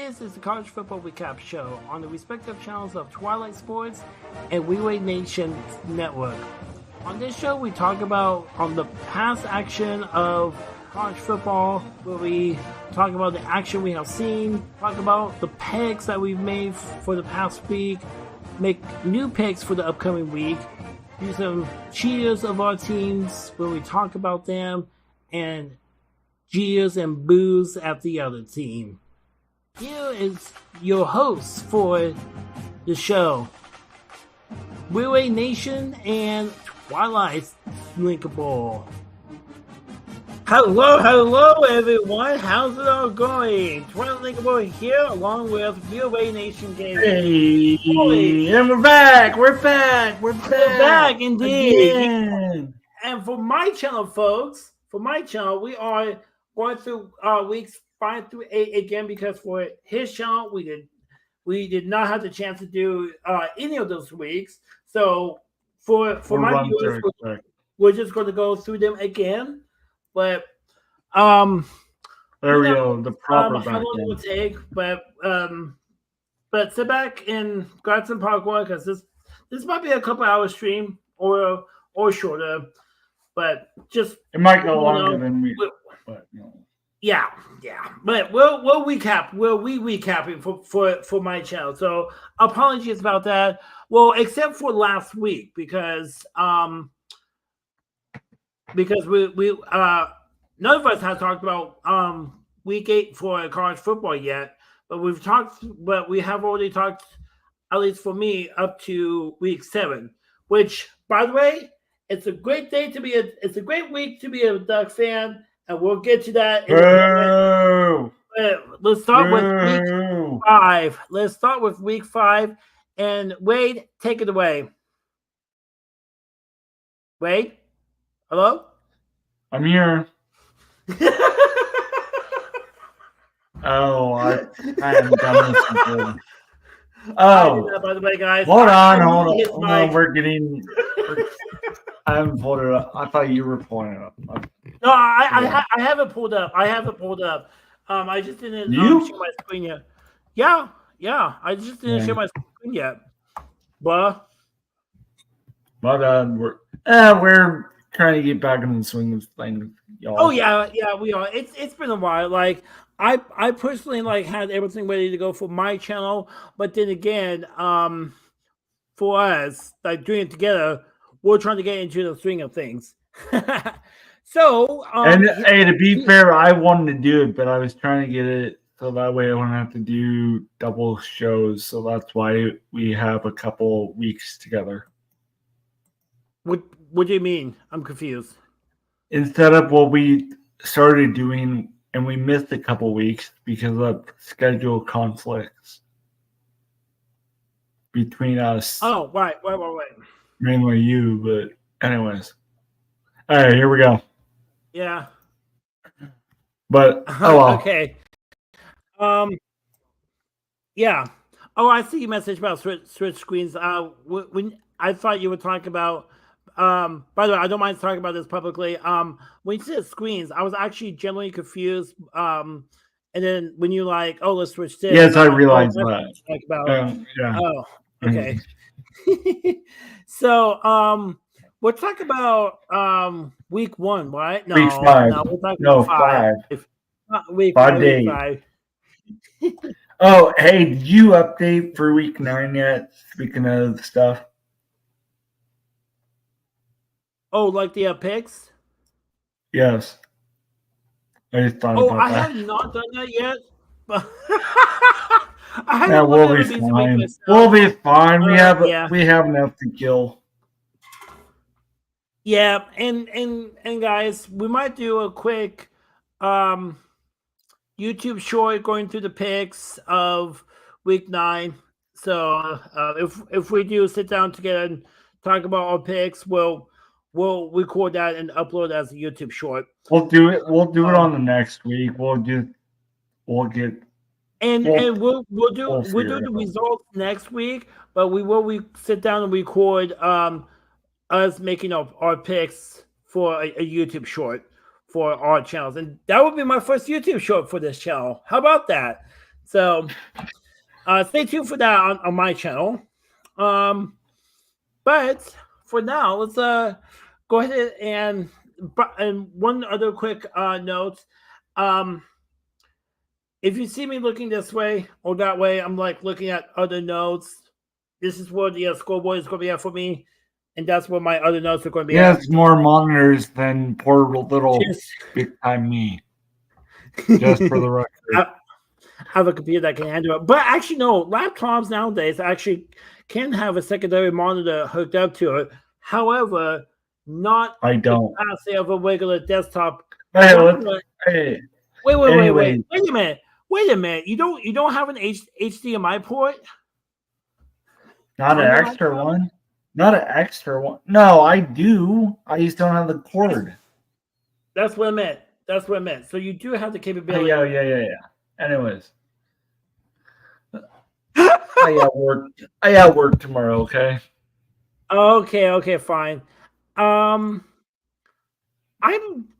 This is the College Football Recap Show on the respective channels of Twilight Sports and Re-Recappng Nation Network. On this show, we talk about the past action of college football, where we talk about the action we have seen, talk about the picks that we've made for the past week, make new picks for the upcoming week, do some cheers of our teams where we talk about them, and jeers and boos at the other team. Here is your host for the show, Re-Recappng Nation and Twilight Linkable. Hello everyone, how's it all going? Twilight Linkable here along with Re-Recappng Nation Gaming. Hey, and we're back indeed. Again. And for my channel, folks, we are going through weeks 5 through 8 again, because for his channel we did not have the chance to do any of those weeks. So for my viewers, we're just going to go through them again. But there we go, the proper how long it will take, but sit back and grab some popcorn, because this might be a couple hour stream or shorter, but just it might go longer than we. But no. Yeah. But we'll recap. We'll recapping for my channel. So apologies about that. Well, except for last week, because we none of us have talked about week 8 for college football yet, but we have already talked, at least for me, up to week 7, which, by the way, it's a great week to be a Duck fan. And we'll get to that. Let's start with week 5. Let's start with week 5. And Wade, take it away. Wade? Hello? I'm here. I haven't done this before. By the way, guys. Hold on. I haven't pulled it up. I thought you were pulling it up. No, I haven't pulled up. I just didn't share my screen yet. Yeah. I just didn't share my screen yet. But we're trying to get back in the swing of things, y'all. Oh yeah, we are. It's been a while. Like I personally had everything ready to go for my channel, but then again, for us, doing it together, we're trying to get into the swing of things. So, to be fair, I wanted to do it, but I was trying to get it so that way I wouldn't have to do double shows. So that's why we have a couple weeks together. What do you mean? I'm confused. Instead of what we started doing, and we missed a couple weeks because of schedule conflicts between us. Oh, right. Mainly you, but anyways. All right, here we go. Yeah. But well. Okay. Yeah. Oh, I see your message about switch screens. When I thought you were talking about. By the way, I don't mind talking about this publicly. When you said screens, I was actually genuinely confused. And then when you let's switch this. Yes, I realized that. Yeah. Oh, okay. So, we'll talk about week 1, right? No, week 5. No, we'll talk about 5. Week 5. Oh, hey, did you update for week 9 yet? Speaking of stuff. Oh, like the picks? Yes. I just thought about that. I have not done that yet. But we'll be fine. We'll be fine. We have enough to kill. Yeah, and guys, we might do a quick YouTube short going through the picks of week 9. So if we do sit down together and talk about our picks, we'll record that and upload as a YouTube short. We'll do it. We'll do it on the next week. We'll do the results next week. But we sit down and record us making up our picks for a YouTube short for our channels, and that would be my first YouTube short for this channel. How about that? So stay tuned for that on my channel. But for now, let's go ahead and one other quick note. If you see me looking this way or that way, I'm like looking at other notes. This is where the scoreboard is going to be at for me, and that's where my other notes are going to be at. It's more monitors than poor little big time me. Just for the record. I have a computer that can handle it. But actually, no, laptops nowadays actually can have a secondary monitor hooked up to it. However, not I don't. the capacity of a regular desktop. Hey, wait a minute. You don't have an HDMI port? Not an extra one? Not an extra one. No, I do. I just don't have the cord. That's what I meant. So you do have the capability. Yeah. Anyways. I got work tomorrow, okay? Okay, fine. I'm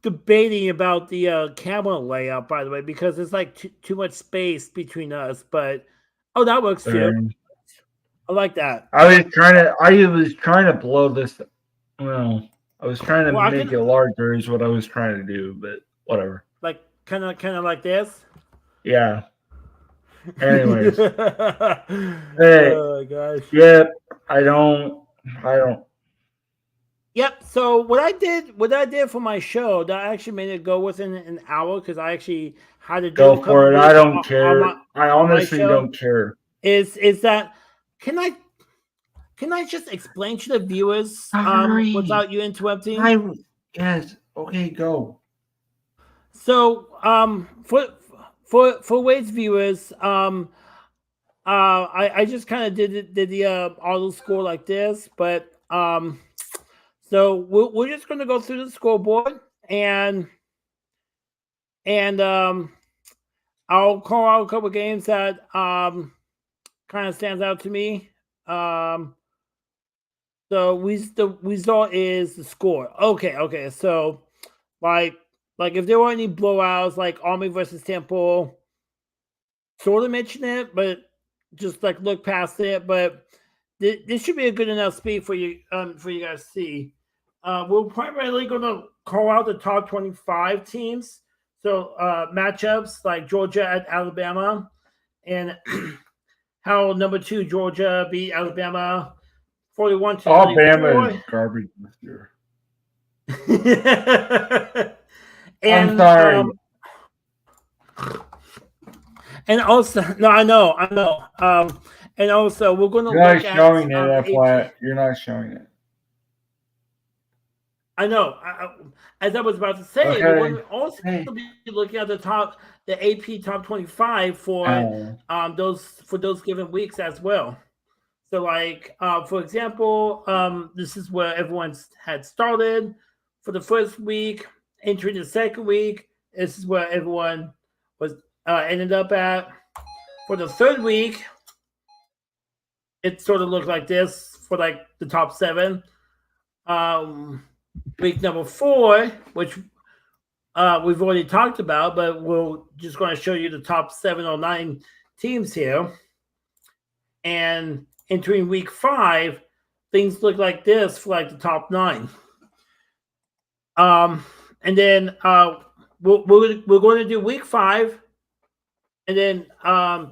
debating about the camera layout, by the way, because it's like too much space between us. But that works too. I like that. I was trying to blow this. Well, I was trying to make it larger, is what I was trying to do, but whatever. Like kind of like this. Yeah. Anyways. Hey. Oh gosh. Yep. I don't. Yep. So what I did for my show, that actually made it go within an hour because I actually had to go for it. I don't care. I honestly don't care. Is that can I just explain to the viewers without you interrupting? Yes. Okay, go. So for Wade's viewers, I just kind of did the auto score like this, but so we're just going to go through the scoreboard and I'll call out a couple of games that kind of stands out to me. So the result is the score. Okay. So like if there were any blowouts like Army versus Temple, sort of mention it, but just like look past it. But this should be a good enough speed for you guys to see. We're primarily going to call out the top 25 teams. So matchups like Georgia at Alabama, and how number 2 Georgia beat Alabama 41-34. Alabama is garbage this year. And, I'm sorry. And also, no, I know. And also, we're going to look at. You're not showing it. I know. As I was about to say, we're going to also be looking at the AP top 25 for those given weeks as well. So, like for example, this is where everyone had started for the first week. Entering the second week, this is where everyone was ended up at. For the third week, it sort of looked like this for like the top 7. Week number 4, which we've already talked about, but we're just going to show you the top 7 or 9 teams here. And entering week 5, things look like this for like the top 9. And then we're going to do week 5. And then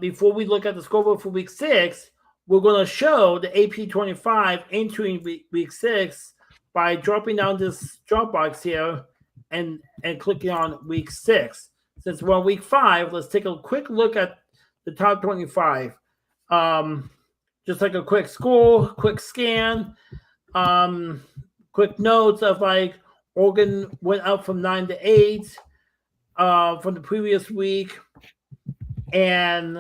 before we look at the scoreboard for week 6, we're going to show the AP 25 entering week 6 by dropping down this drop box here and clicking on week 6. Since we're on week 5, let's take a quick look at the top 25. Just like a quick score, quick scan, quick notes of like Oregon went up from 9 to 8 from the previous week. And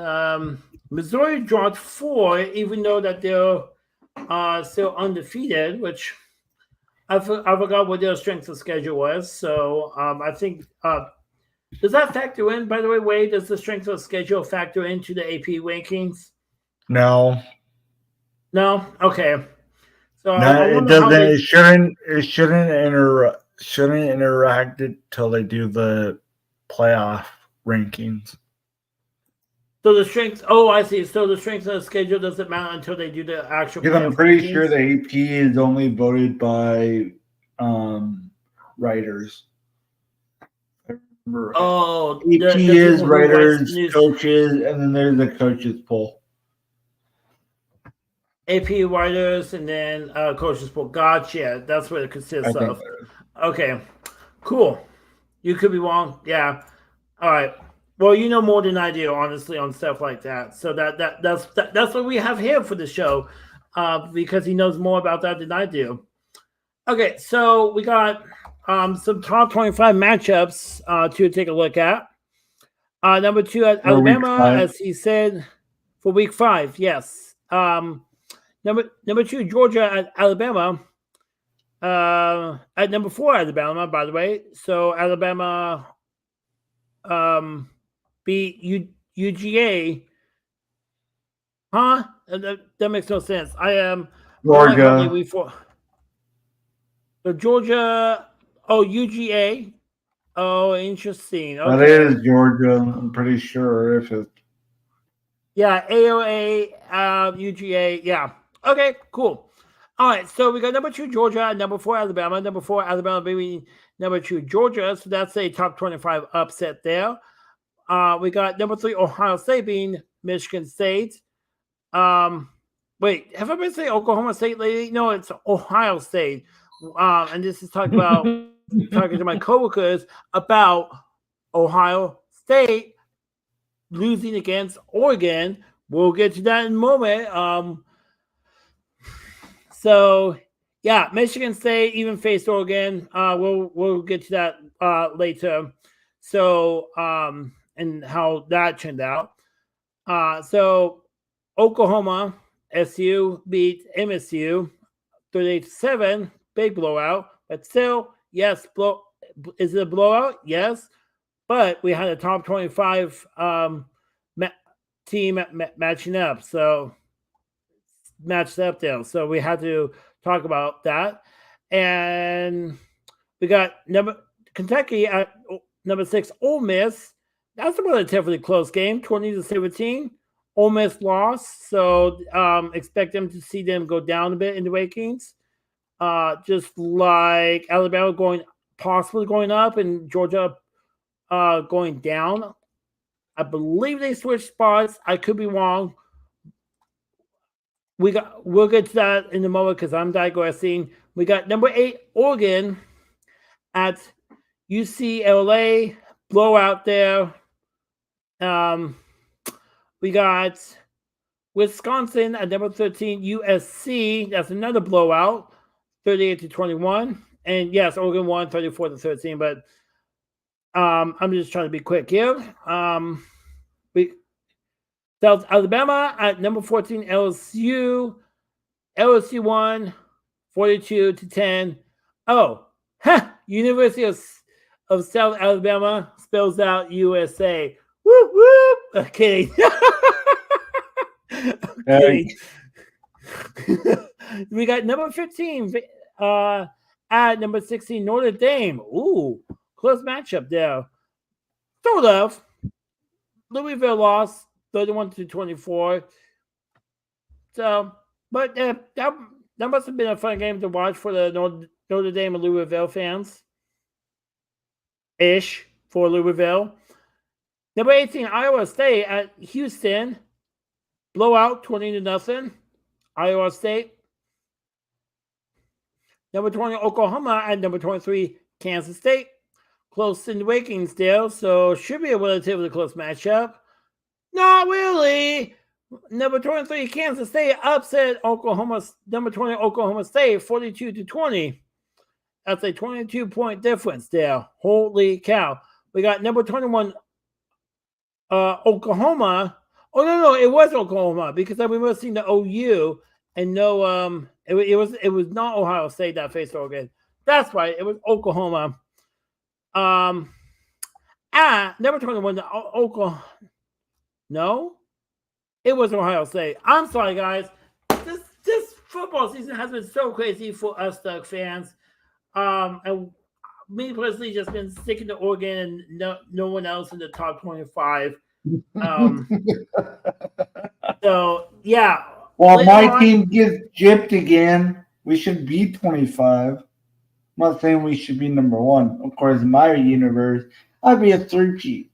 Missouri dropped 4, even though that they're still undefeated, which I forgot what their strength of schedule was. So I think, does that factor in, by the way, Wade? Does the strength of schedule factor into the AP rankings? No. No? Okay. So no, it doesn't. It shouldn't interact until they do the playoff rankings. So the strength. Oh, I see. So the strength of the schedule doesn't matter until they do the actual. Because I'm pretty sure the AP is only voted by writers. Oh, AP the is people who write writers, news. coaches, and then there's a coaches poll. AP writers and then coaches poll. Gotcha. That's what it consists of. Okay, cool. You could be wrong. Yeah. All right. Well, you know more than I do, honestly, on stuff like that. So that's what we have here for the show, because he knows more about that than I do. Okay, so we got some top 25 matchups to take a look at. Number 2 at Alabama, as he said, for week 5. Yes. Number 2, Georgia at Alabama. At number 4, Alabama, by the way. So Alabama beat UGA. Huh? That makes no sense. I am Georgia. Week 4. So Georgia. Oh, UGA. Oh, interesting. Okay. That is Georgia. I'm pretty sure. If it. Yeah, AOA, UGA. Yeah. Okay, cool. All right, so we got number 2 Georgia, number 4 Alabama, number 4 Alabama beating number 2 Georgia. So that's a top 25 upset there. We got number 3 Ohio State beating Michigan State. Wait, have I been saying Oklahoma State lately? No, it's Ohio State. And this is talking to my coworkers about Ohio State losing against Oregon. We'll get to that in a moment. So yeah, Michigan State even faced Oregon. We'll get to that later. So and how that turned out. So Oklahoma SU beat MSU 38-7, big blowout. But still, yes, is it a blowout? Yes. But we had a top 25 team matching up. So matched up there. So we had to talk about that. And we got Kentucky at number 6, Ole Miss. That's a relatively close game, 20-17. Ole Miss lost, so expect them to see them go down a bit in the rankings. Just like Alabama possibly going up and Georgia going down. I believe they switched spots. I could be wrong. We'll get to that in a moment because I'm digressing. We got number 8 Oregon at UCLA, blowout there. We got Wisconsin at number 13 USC. That's another blowout, 38-21. And yes, Oregon won 34-13. But I'm just trying to be quick here. South Alabama at number 14 LSU. LSU won 42-10. Oh, University of South Alabama spells out USA. Whoop whoop. I'm kidding. Kidding. We got number 15 at number 16 Notre Dame. Ooh, close matchup there. Sort of. Louisville lost 31-24. So, but that must have been a fun game to watch for the Notre Dame and Louisville fans. Ish for Louisville. Number 18, Iowa State at Houston. Blowout, 20-0. Iowa State. Number 20, Oklahoma at number 23, Kansas State. Close in the rankings there, so should be a relatively close matchup. Not really. Number 23, Kansas State upset number 20, Oklahoma State, 42-20. That's a 22-point difference there. Holy cow. We got number 21, Oklahoma. Oh, no, it was Oklahoma because I remember seeing the OU and no, it was not Ohio State that faced Oregon. That's right. It was Oklahoma. Number 21, Oklahoma. No, it was Ohio State. I'm sorry, guys. This football season has been so crazy for us Duck fans. And me personally just been sticking to Oregon and no one else in the top 25. Um, so yeah, Well, later my on, team gets gypped again. We should be 25. I'm not saying we should be number one. Of course, in my universe, I'd be a three-peat.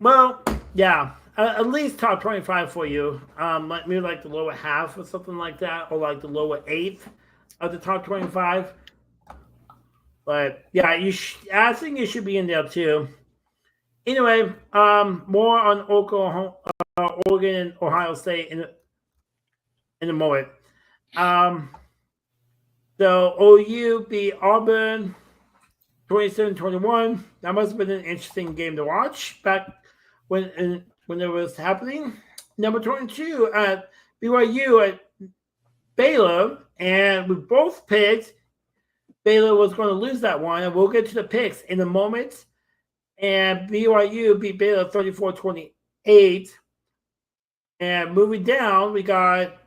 well, yeah, at least top 25 for you. Maybe like the lower half or something like that, or like the lower eighth of the top 25. But yeah, I think you should be in there too. Anyway, more on Oregon and Ohio State in a moment. Um, so OU beat Auburn 27-21. That must have been an interesting game to watch back when it was happening. Number 22 at BYU at Baylor, and we both picked Baylor was going to lose that one, and we'll get to the picks in a moment. And BYU beat Baylor 34-28. And moving down, we got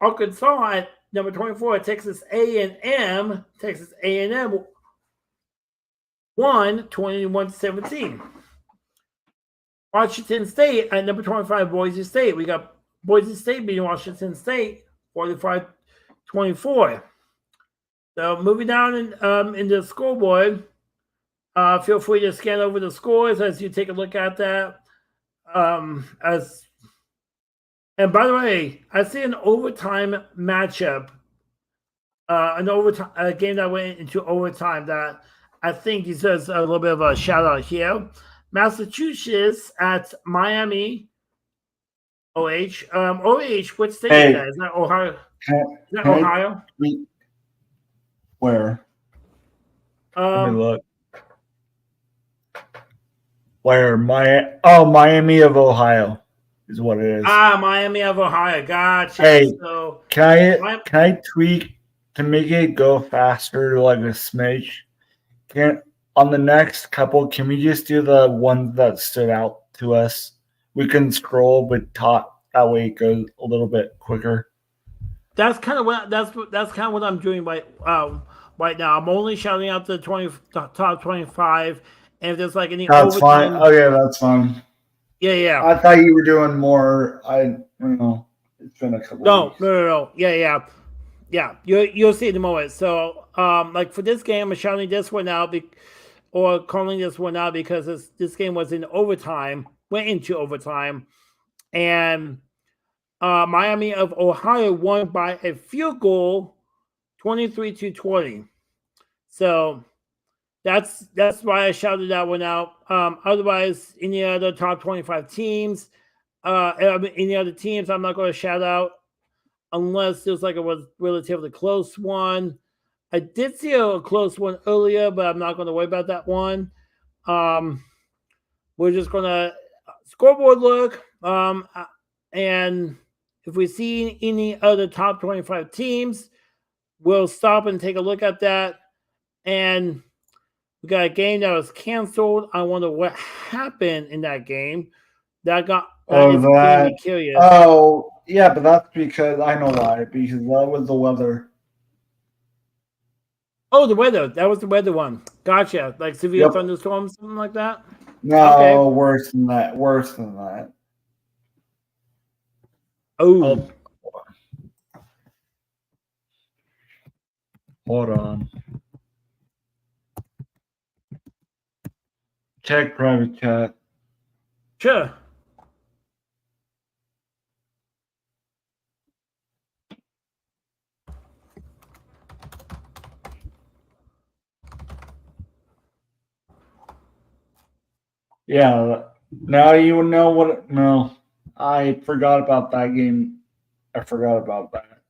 Arkansas at number 24, Texas A&M. Texas A&M won 21-17. Washington State at number 25, Boise State. We got Boise State beating Washington State 45-24. So moving down in the scoreboard, feel free to scan over the scores as you take a look at that. And by the way, I see an overtime matchup, a game that went into overtime that I think deserves a little bit of a shout out here. Massachusetts at Miami. OH. OH, what state is that? Is that Ohio? Is that Ohio? Where? Let me look. Where? Miami of Ohio is what it is. Miami of Ohio. Gotcha. Hey, so can I tweak to make it go faster, like a smidge? On the next couple, can we just do the ones that stood out to us? We can scroll with top. That way it goes a little bit quicker. That's kind of what I'm doing right now. I'm only shouting out the top 25, and if there's like any that's overtime, fine. Okay, that's fine. Yeah. I thought you were doing more. I don't know. It's been a couple. Weeks. No. Yeah. You'll see in a moment. So, like for this game, I'm shouting this one out, or calling this one out because this game was in overtime, went into overtime, and Miami of Ohio won by a field goal, 23-20. So that's why I shouted that one out. Otherwise, any other top 25 teams, any other teams, I'm not going to shout out unless there's like a relatively close one. I did see a close one earlier, but I'm not going to worry about that one. We're just going to scoreboard look, and if we see any other top 25 teams, we'll stop and take a look at that. And we got a game that was canceled. I wonder what happened in that game. That is getting me curious. Oh, yeah, but that's because I know why. Because that was the weather. Oh, the weather. That was the weather one. Gotcha. Like severe thunderstorms, something like that? No, okay. Worse than that. Oh. Hold on. Check private chat. Sure. Yeah, now you know what. No, I forgot about that game. I forgot about that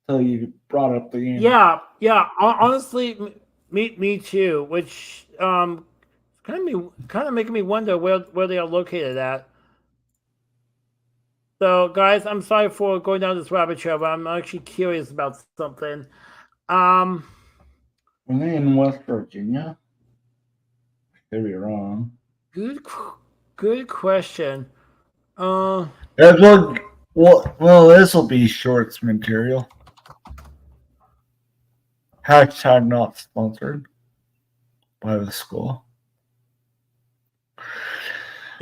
until you brought up the game. Yeah. Honestly, me too. Which kind of making me wonder where they are located at. So, guys, I'm sorry for going down this rabbit trail, but I'm actually curious about something. Were they in West Virginia? Could be wrong. Good question. Well, this will be shorts material. Hashtag not sponsored by the school.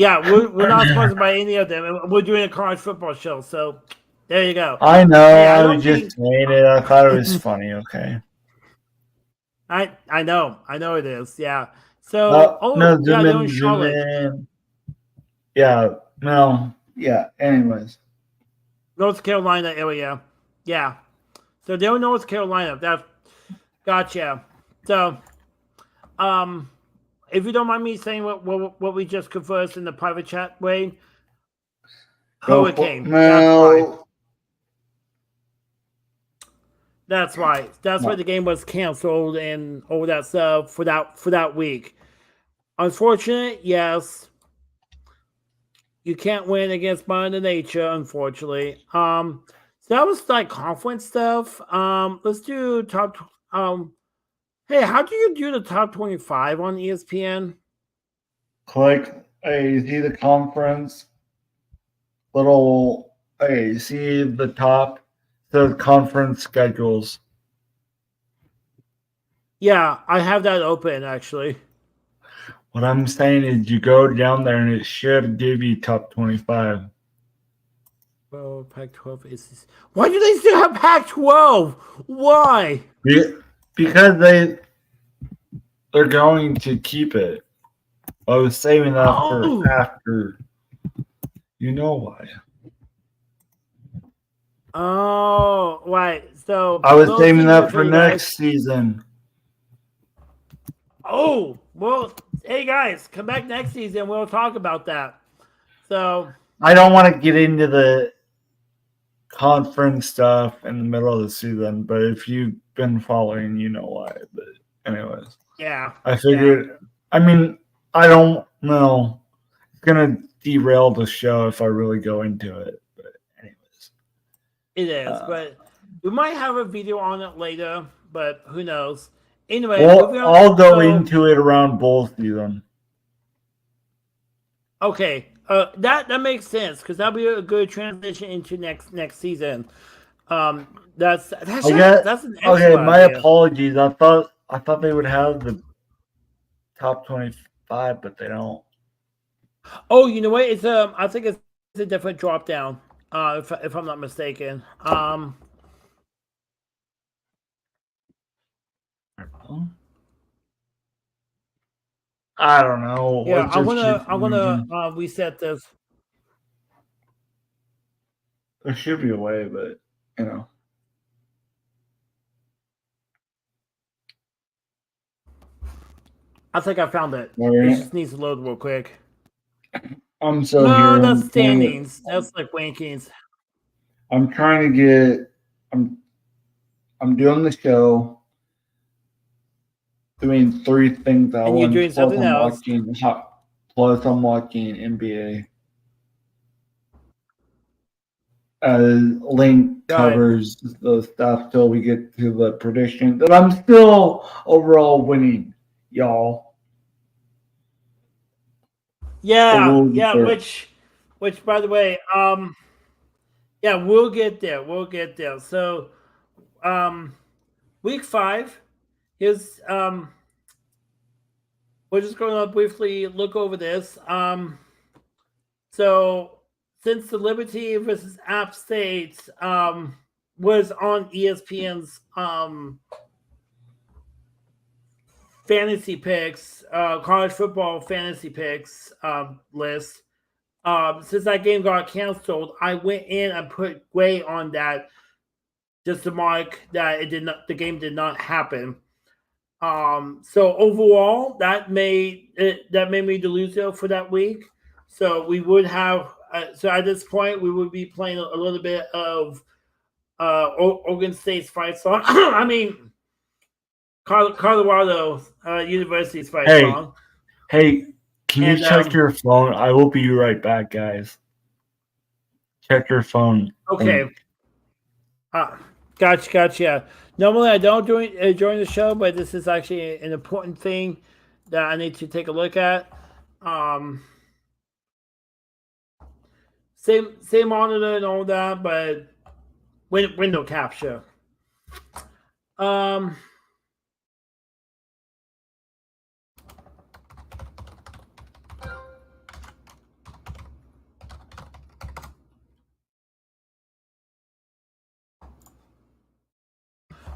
Yeah, we're not sponsored by any of them. We're doing a college football show, so there you go. I know. Hey, I I don't was just think saying it. I thought it was funny. Okay. I know it is. Yeah. So No, yeah, zoom they're in in, zoom Charlotte, in. Yeah. No. Yeah. Anyways. North Carolina area. Yeah. So they're in North Carolina. That's gotcha. So if you don't mind me saying what we just conversed in the private chat, Wayne, Go for hurricane. That's why. no. That's why. That's why No. the game was canceled and all that stuff for that week. Unfortunate, yes. You can't win against Mother Nature, unfortunately. So that was like conference stuff. Let's do top. Hey, how do you do the top 25 on ESPN? Click. Hey, see the conference little. Hey, see the top. The conference schedules. Yeah, I have that open actually. What I'm saying is, you go down there and it should give you top 25. Well, Pac-12 is. Why do they still have Pac-12? Why? Because they're going to keep it. I was saving that for Oh, after. You know why? oh, right. So I was little saving secret that for for you guys. next season. Oh, well, hey guys, come back next season. We'll talk about that. So I don't want to get into the conference stuff in the middle of the season, but if you've been following, you know why. But anyways, yeah, I figured. I mean, I don't know. It's gonna derail the show if I really go into it. But anyways, it is. But we might have a video on it later. But who knows? Anyway, well, moving on. I'll go So, into it around bowl season. okay, that makes sense because that'll be a good transition into next season. That's I guess. that's an Okay, excellent my idea. apologies. I thought they would have the top 25, but they don't. Oh, you know what? It's I think it's a different drop down. If I'm not mistaken. I don't know. Yeah, It just keeps I'm gonna moving. reset this. There should be a way, but you know. I think I found it. It Right. just needs to load real quick. I'm still No, here. that's standings. That's like rankings. I'm trying to get. I'm doing the show, doing 3 things at And you're once. doing something else. Plus I'm watching NBA. Link Right. covers the stuff till we get to the prediction. But I'm still overall winning, y'all. So Yeah, we'll get yeah, there. which by the way, yeah, we'll get there. We'll get there. So week 5 is we're just going to briefly look over this. So since the Liberty versus App State was on ESPN's fantasy picks, college football fantasy picks list. Since that game got canceled, I went in and put Gray on that just to mark that the game did not happen. So overall, that made me delusional for that week. So we would have so at this point we would be playing a little bit of Oregon State's fight song. I mean Colorado University's fight song. Hey, can you And check your phone? I will be right back, guys. Check your phone. okay, gotcha. Normally I don't during the show, but this is actually an important thing that I need to take a look at. Um, same monitor and all that, but window capture. Um,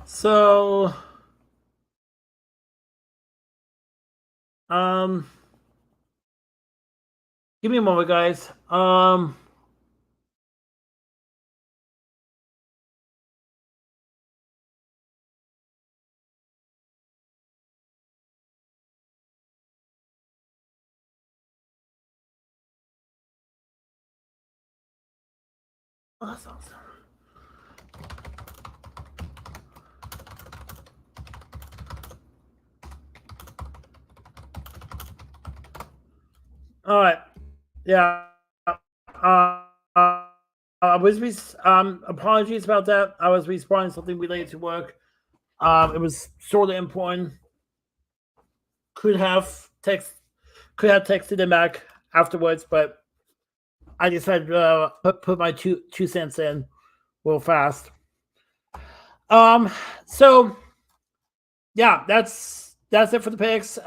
So, give me a moment, guys. Oh, that's awesome. All right. Yeah. I was apologies about that. I was responding to something related to work. It was sort of important. Could have texted him back afterwards, but I decided to put my two cents in real fast. So yeah, that's it for the picks.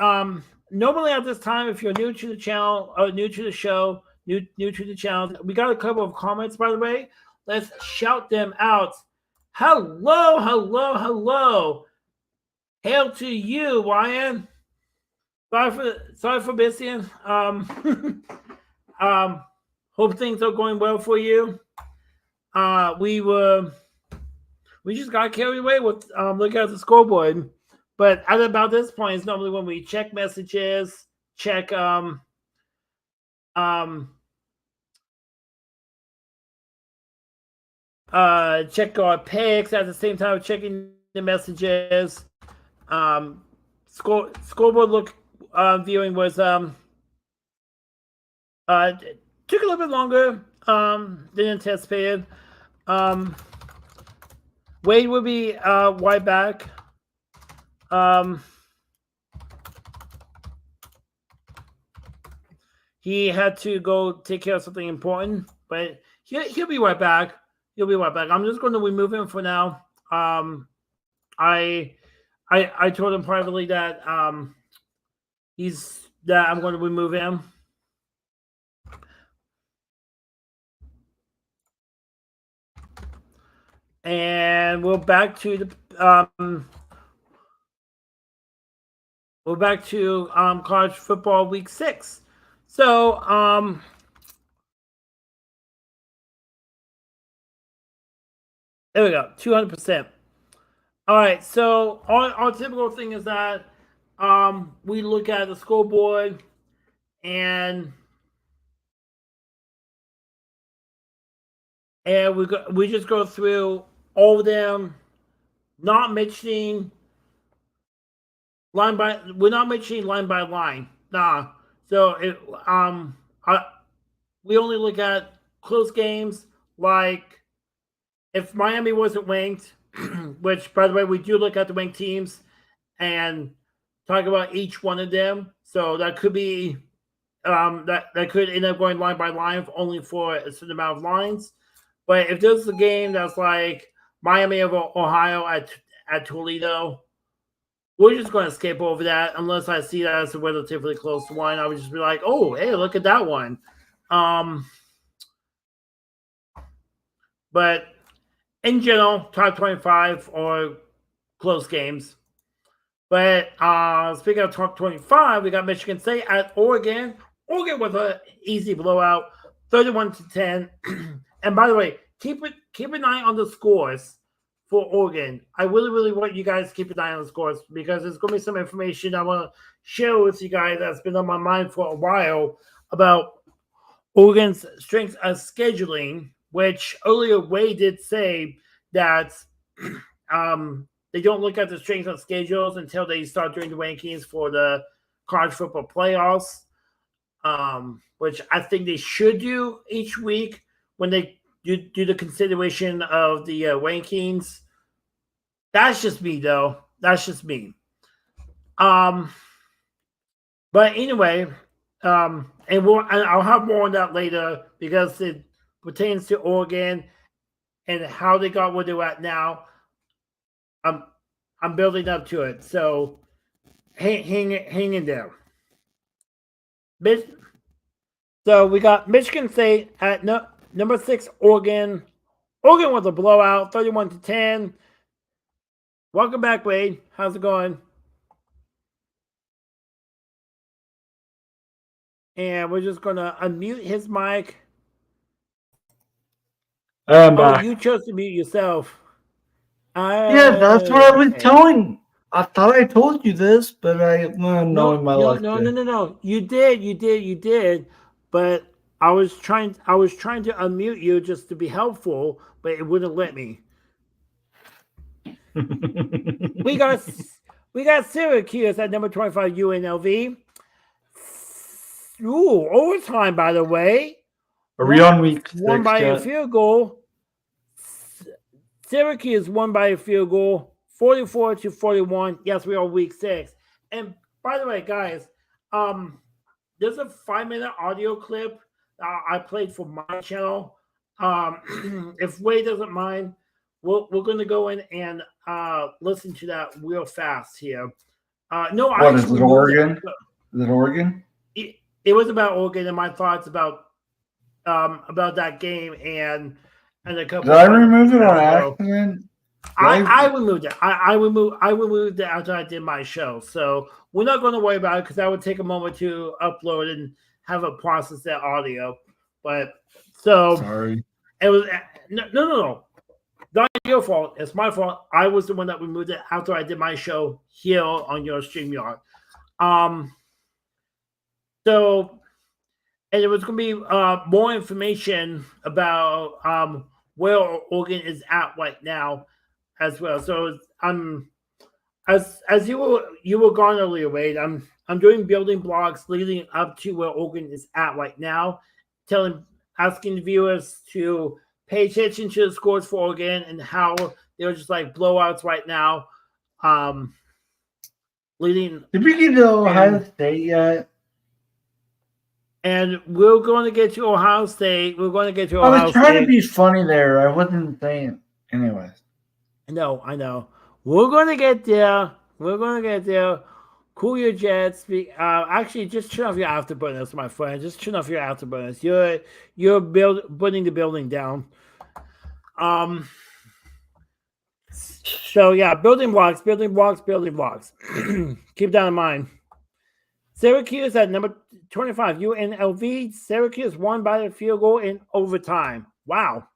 Normally at this time, if you're new to the channel or new to the show, new to the channel, we got a couple of comments, by the way. Let's shout them out. Hello, hello, hello. Hail to you, Ryan. Sorry for missing. Hope things are going well for you. We just got carried away with looking at the scoreboard. But at about this point, it's normally when we check messages, check check our picks at the same time checking the messages. Scoreboard look viewing was took a little bit longer than anticipated. Wade will be wide back. He had to go take care of something important, but he'll be right back. He'll be right back. I'm just going to remove him for now. I told him privately that I'm going to remove him. And we're back to the college football week 6. So there we go, 200%. All right, so our typical thing is that we look at the scoreboard and we just go through all of them, not mentioning line by line. Nah. So we only look at close games, like if Miami wasn't ranked, which by the way we do look at the ranked teams and talk about each one of them. So that could be that could end up going line by line only for a certain amount of lines. But if there's a game that's like Miami of Ohio at Toledo, we're just going to skip over that unless I see that as a relatively close one. I would just be like, oh, hey, look at that one. But in general, top 25 or close games. But speaking of top 25, we got Michigan State at Oregon. Oregon was an easy blowout, 31-10. And by the way, keep an eye on the scores for Oregon. I really, really want you guys to keep an eye on the scores because there's going to be some information I want to share with you guys that's been on my mind for a while about Oregon's strength of scheduling, which earlier Way did say that they don't look at the strength of schedules until they start doing the rankings for the college football playoffs, which I think they should do each week when they do the consideration of the rankings. That's just me, though. That's just me. But anyway, and I'll have more on that later because it pertains to Oregon and how they got where they're at now. I'm building up to it, so hang in there. So we got Michigan State at number 6, Oregon. Oregon was a blowout, 31-10. Welcome back, Wade. How's it going? And we're just gonna unmute his mic. Back. You chose to mute yourself. Yeah, that's what I was Okay. telling. I thought I told you this, but knowing my luck. No. You did. But I was trying to unmute you just to be helpful, but it wouldn't let me. we got Syracuse at number 25 UNLV. Ooh, overtime, by the way. Are we on week 6 won by a field goal. Syracuse won by a field goal, 44-41. Yes, we are week 6. And by the way, guys, there's a 5-minute audio clip I played for my channel. If Wade doesn't mind, we're going to go in and listen to that real fast here. No, what is it, Oregon? Is it Oregon? It was about Oregon and my thoughts about that game and a couple. Did I remove it on accident? I removed it. I removed it after I did my show. So we're not going to worry about it because that would take a moment to upload and have it process that audio. But so sorry. It was no. Not your fault. It's my fault. I was the one that removed it after I did my show here on your StreamYard. So, and it was going to be more information about where Oregon is at right now as well. So as you were gone earlier, Wade, I'm doing building blocks leading up to where Oregon is at right now, asking the viewers to pay attention to the scores for Oregon and how they're just like blowouts right now. Leading. Did we get to Ohio State yet? And we're going to get to Ohio State. We're going to get to Ohio State. I was trying to be funny there. I wasn't saying. Anyways. No, I know. We're going to get there. Cool your jets. Actually, just turn off your afterburners, my friend. Just turn off your afterburners. You're putting the building down. So yeah, building blocks. Keep that in mind. Syracuse at number 25, UNLV. Syracuse won by a field goal in overtime. Wow.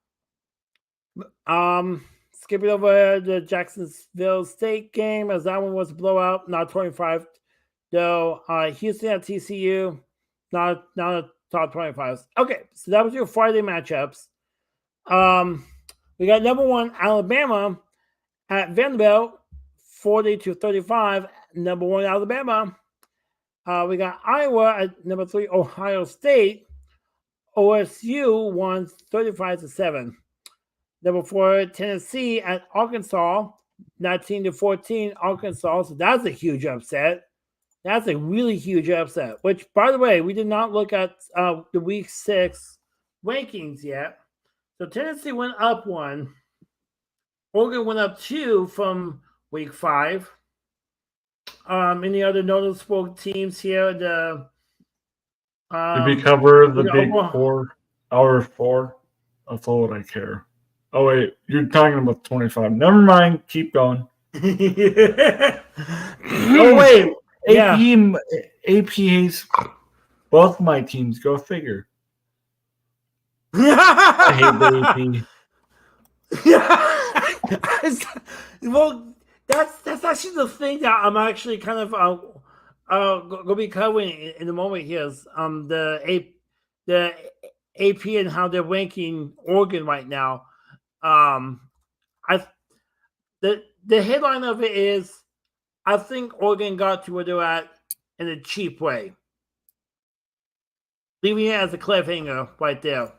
Skipping over the Jacksonville State game as that one was a blowout, not 25. Though Houston at TCU, not a top 25. Okay, so that was your Friday matchups. We got number 1 Alabama at Vanderbilt, 40-35. Number 1 Alabama. We got Iowa at number 3 Ohio State. OSU won 35-7. Number 4 Tennessee at Arkansas, 19-14 Arkansas. So that's a huge upset. That's a really huge upset. Which, by the way, we did not look at the week 6 rankings yet. So Tennessee went up 1. Oregon went up 2 from week 5. Any other noticeable teams here? Did we cover the big 4? Hour 4? That's all that I care. Oh wait, you're talking about 25. Never mind. Keep going. Oh wait, AP hates both my teams. Go figure. I hate the AP. Well, that's actually the thing that I'm actually kind of going to be covering in the moment here is the AP and how they're ranking Oregon right now. The headline of it is, I think Oregon got to where they're at in a cheap way, leaving it as a cliffhanger right there.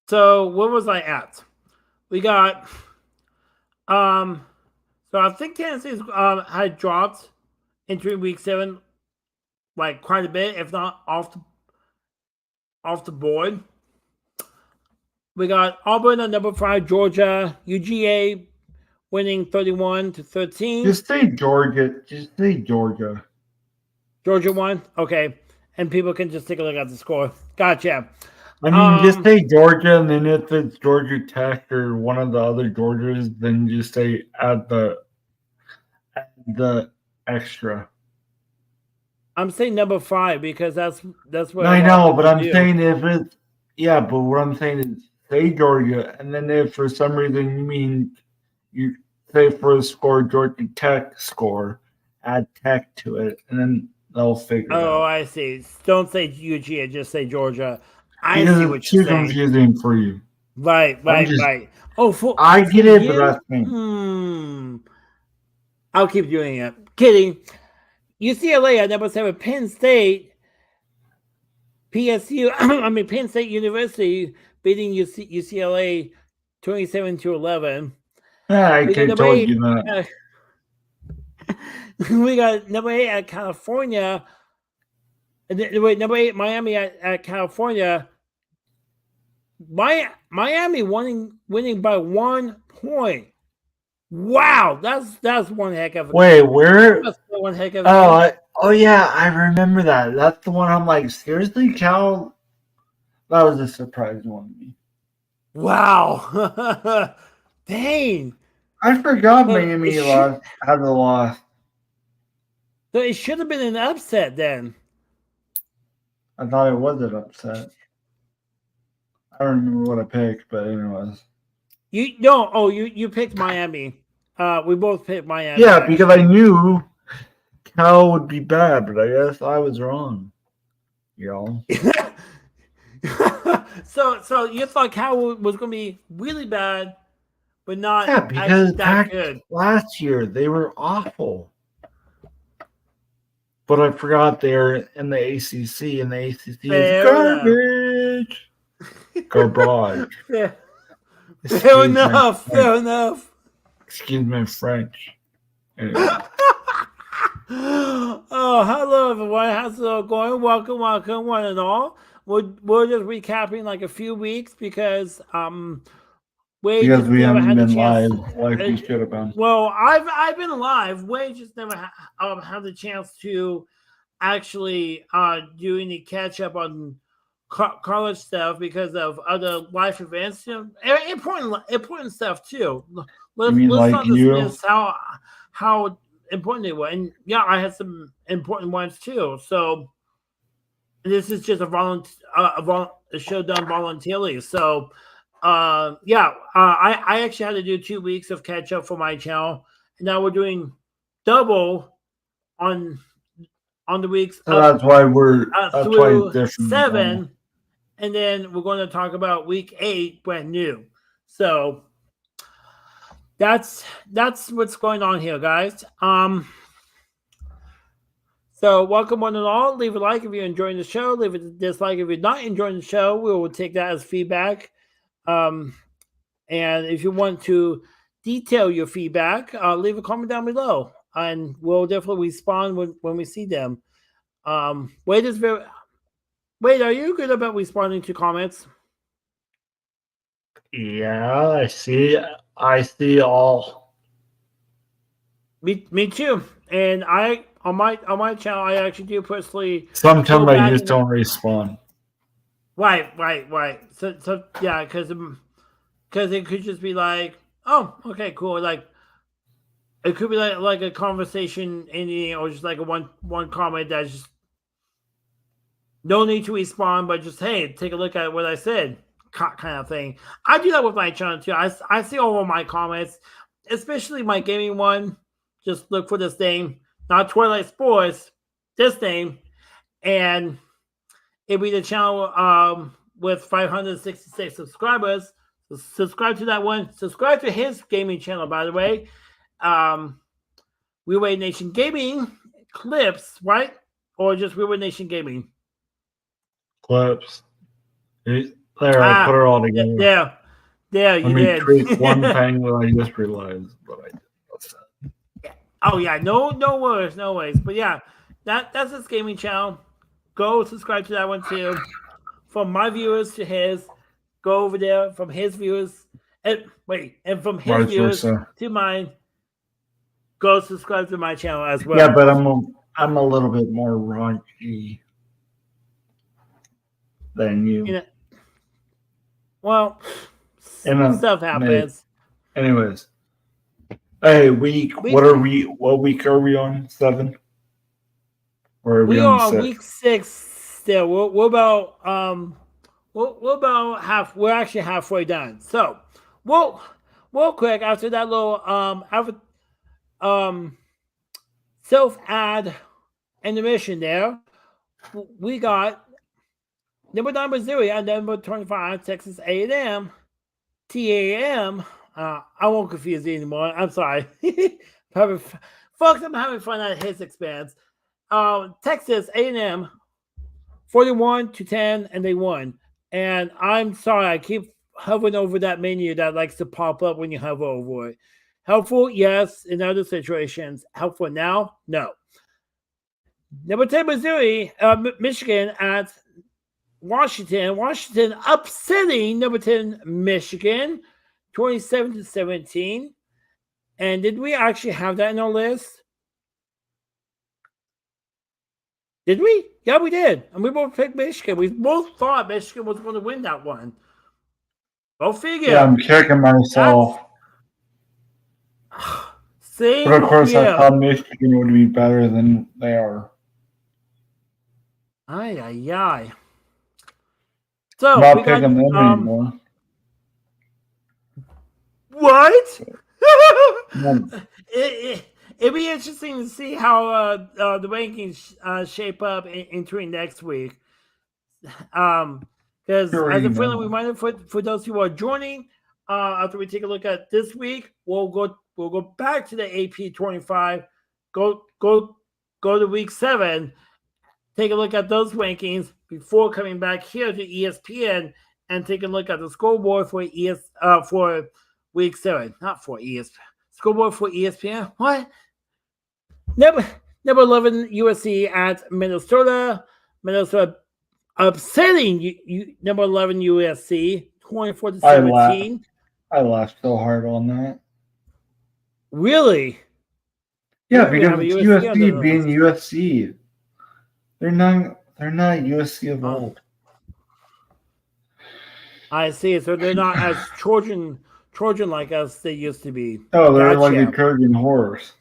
So where was I at? We got so I think Tennessee's had dropped entering week 7 like quite a bit, if not off the board. We got Auburn at number 5, Georgia, UGA winning 31-13. Just say Georgia. Georgia won? Okay. And people can just take a look at the score. Gotcha. I mean, just say Georgia, and then if it's Georgia Tech or one of the other Georgias, then just say add the extra. I'm saying number 5 because that's what No, a I lot of know, but people I'm do. saying if it's but what I'm saying is say Georgia, and then if for some reason you mean you say for a score Georgia Tech score, add Tech to it, and then they'll figure it Oh, out. I see. Don't say UGA, just say Georgia. I see Because what it's you're too saying. confusing for you. Right, I'm right, just right. Oh, I for get it, but you? that's me. I'll keep doing it. Kidding. UCLA at number 7, Penn State, PSU. I mean Penn State University beating UCLA 27-11. I We got could have number told 8. you that. Uh, we got number 8 at California. Wait, number 8 Miami at California. Miami winning by 1 point. Wow, that's one heck of a Wait, where? that's one heck of a game. Yeah, I remember that. That's the one I'm like, seriously, Cal? That was a surprising one to me. Wow, dang! I forgot So Miami had the loss. so it should have been an upset then. I thought it was an upset. I don't remember what I picked, but anyways. You picked Miami. We both picked Miami. Yeah, because I Actually. knew Cal would be bad, but I guess I was wrong. Y'all. So you thought Cal was going to be really bad, but not Yeah, actually because that back good. last year they were awful. But I forgot they're in the ACC, and the ACC is Fair enough. garbage. Go Broad. Fair Excuse enough. Fair enough. Excuse my French. Anyway. Oh, hello everyone. How's it all going? Welcome, one and all. We're just recapping like a few weeks because Wade Because just we never haven't had the been chance. live like we should have been. Well, I've been alive. Wade just never had the chance to actually do any catch up on college stuff because of other life events. You know, important stuff too. You mean Let's like not you? dismiss how important they were. And yeah, I had some important ones too. So this is just a show done voluntarily. So I actually had to do 2 weeks of catch up for my channel. And now we're doing double on the weeks So up that's why it's through different than normal. 7, and then we're going to talk about week 8 brand new. So that's what's going on here, guys. So welcome one and all. Leave a like if you're enjoying the show. Leave a dislike if you're not enjoying the show. We will take that as feedback. And if you want to detail your feedback, leave a comment down below, and we'll definitely respond when we see them. Wade, are you good about responding to comments? Yeah, I see. I see all. Me too. And I on my channel, I actually do personally Sometimes go I back just and don't respond. right. So yeah, because it could just be like, oh, okay, cool. Like it could be like a conversation ending, or just like a one comment that's just no need to respond, but just hey, take a look at what I said, kind of thing. I do that with my channel too. I see all of my comments, especially my gaming one. Just look for this name, not Twilight Sports, this name, and it'll be the channel with 566 subscribers. So subscribe to that one. Subscribe to his gaming channel, by the way. Re-Recappng Nation Gaming clips, right? Or just Re-Recappng Nation Gaming? Clips. There, I put it all together. There, you did. Let me tweak one thing that I just realized, but I did. Oh yeah, no worries. But yeah, that's his gaming channel. Go subscribe to that one too. From my viewers to his, go over there. From his viewers, and from his viewers to mine, go subscribe to my channel as well. Yeah, but I'm a little bit more raunchy than you. Well, stuff happens. Anyways, hey, what week are we on? 7? Or are we We on are on 6? week 6 still. We're about we're about half. We're actually halfway done. So, real quick after that little um self ad intermission there, we got number 9 Missouri and number 25 Texas A&M TAM. I won't confuse you anymore. I'm sorry. Folks, I'm having fun at his expense. Texas A&M 41-10, and they won. And I'm sorry, I keep hovering over that menu that likes to pop up when you hover over it. Helpful, yes, in other situations. Helpful now, no. Number 10, Missouri, Michigan at Washington. Washington upsetting number 10, Michigan, 27-17. And did we actually have that in our list? Did we? Yeah, we did. And we both picked Michigan. We both thought Michigan was going to win that one. Go figure. Yeah, I'm kicking myself. Same but of course, here. I thought Michigan would be better than they are. Ay. So I'm not picking them anymore. What? It'd be interesting to see how the rankings shape up entering next week. Because as a friendly reminder for those who are joining, after we take a look at this week, we'll go back to the AP 25, go to week 7, take a look at those rankings before coming back here to ESPN and take a look at the scoreboard for for week 7, not for ESPN. Scoreboard for ESPN. What? Number 11 USC at Minnesota. Minnesota upsetting number 11 USC 24-17. I laughed so hard on that. Really? Yeah, because it's USC being USC. They're not USC of old. I see. So they're not as Trojan like as they used to be. Oh, they're like a Trojan horse.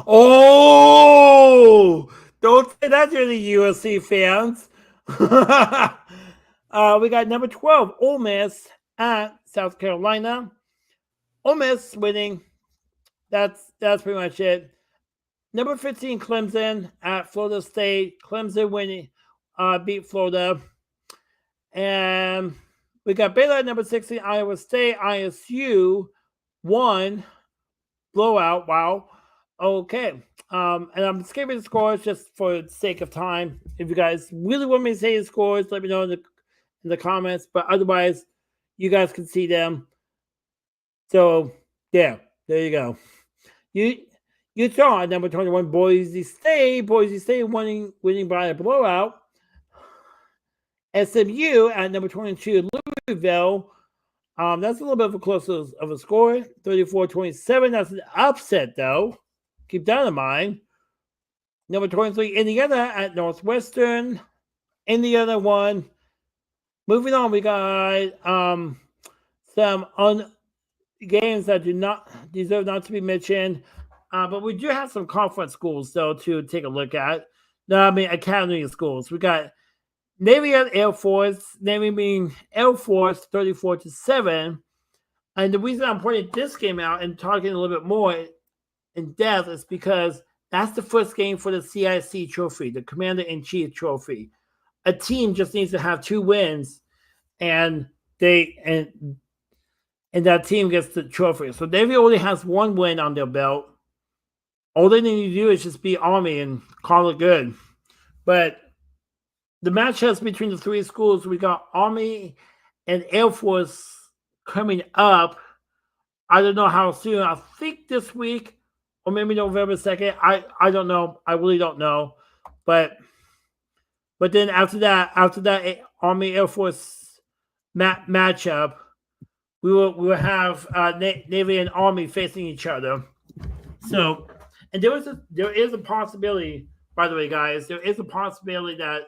Oh, don't say that to the USC fans. We got number 12, Ole Miss at South Carolina. Ole Miss winning. That's pretty much it. Number 15, Clemson at Florida State. Clemson winning, beat Florida. And we got Baylor at number 16, Iowa State. ISU won. Blowout. Wow. Okay. And I'm skipping the scores just for the sake of time. If you guys really want me to say the scores, let me know in the comments. But otherwise, you guys can see them. So, yeah, there you go. You saw at number 21, Boise State. Boise State winning by a blowout. SMU at number 22, Louisville. That's a little bit of a closer of a score, 34-27. That's an upset, though. Keep that in mind. Number 23, Indiana at Northwestern. Indiana won. Moving on, we got some games that do not deserve not to be mentioned. But we do have some conference schools, though, to take a look at. No, I mean academy schools. We got Navy and Air Force. Navy being Air Force, 34-7. And the reason I'm pointing this game out and talking a little bit more in depth is because that's the first game for the CIC trophy, the Commander-in-Chief trophy. A team just needs to have 2 wins, and that team gets the trophy. So Navy only has 1 win on their belt. All they need to do is just beat Army and call it good. But the matchups between the 3 schools, we got Army and Air Force coming up. I don't know how soon. I think this week or maybe November 2nd. I don't know. I really don't know. But then after that Army Air Force matchup, we will have Navy and Army facing each other. So, and there is a possibility, by the way, guys, there is a possibility that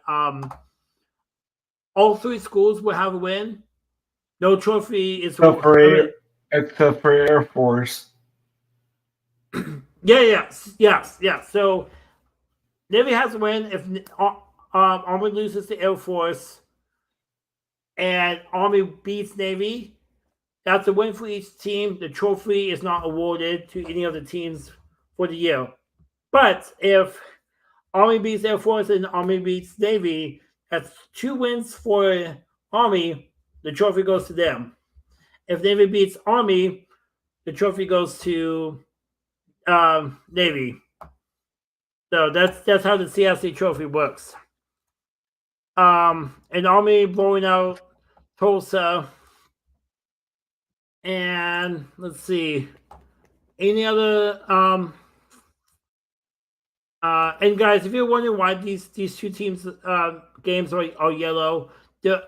all three schools will have a win. No trophy is. Except for Air Force. Yes. So Navy has a win if Army loses to Air Force, and Army beats Navy. That's a win for each team. The trophy is not awarded to any of the teams for the year. But if Army beats Air Force and Army beats Navy, that's 2 wins for Army. The trophy goes to them. If Navy beats Army, the trophy goes to Navy. So that's how the CSC trophy works. And Army blowing out Tulsa. And let's see. Any other and guys, if you're wondering why these two teams games are yellow,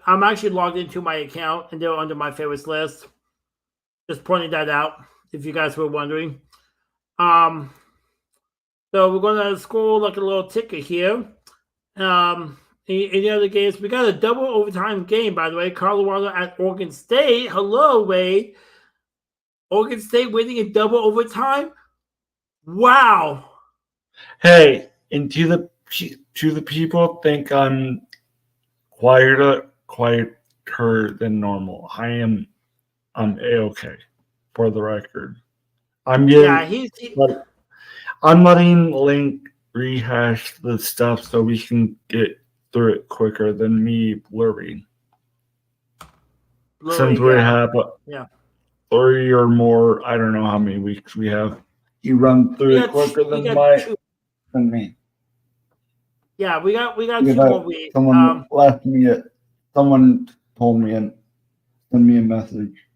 I'm actually logged into my account and they're under my favorites list. Just pointing that out if you guys were wondering. So we're gonna scroll like a little ticker here. Any other games? We got a double overtime game, by the way. Colorado at Oregon State. Hello, Wade. Oregon State winning in double overtime. Wow. Hey, and to the people think I'm quieter than normal. I'm A-okay, for the record. I'm letting Link rehash the stuff so we can get through it quicker than me blurring. Since we have 3 or more, I don't know how many weeks we have. You run through it quicker than me. Yeah, we got 2 more weeks. Someone told me and sent me a message.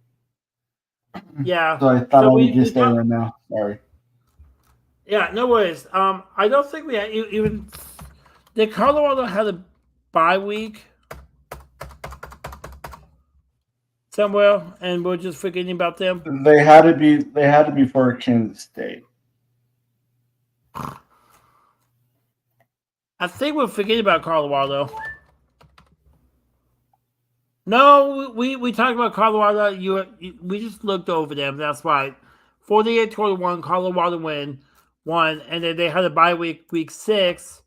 Yeah. So I thought I would just say right now. Sorry. Yeah, no worries. I don't think we had even. Did Colorado had a bye week somewhere, and we're just forgetting about them? They had to be for Kansas State. I think we're forgetting about Colorado. No, we talked about Colorado. We just looked over them. That's right. 48-21, Colorado won, and then they had a bye week 6.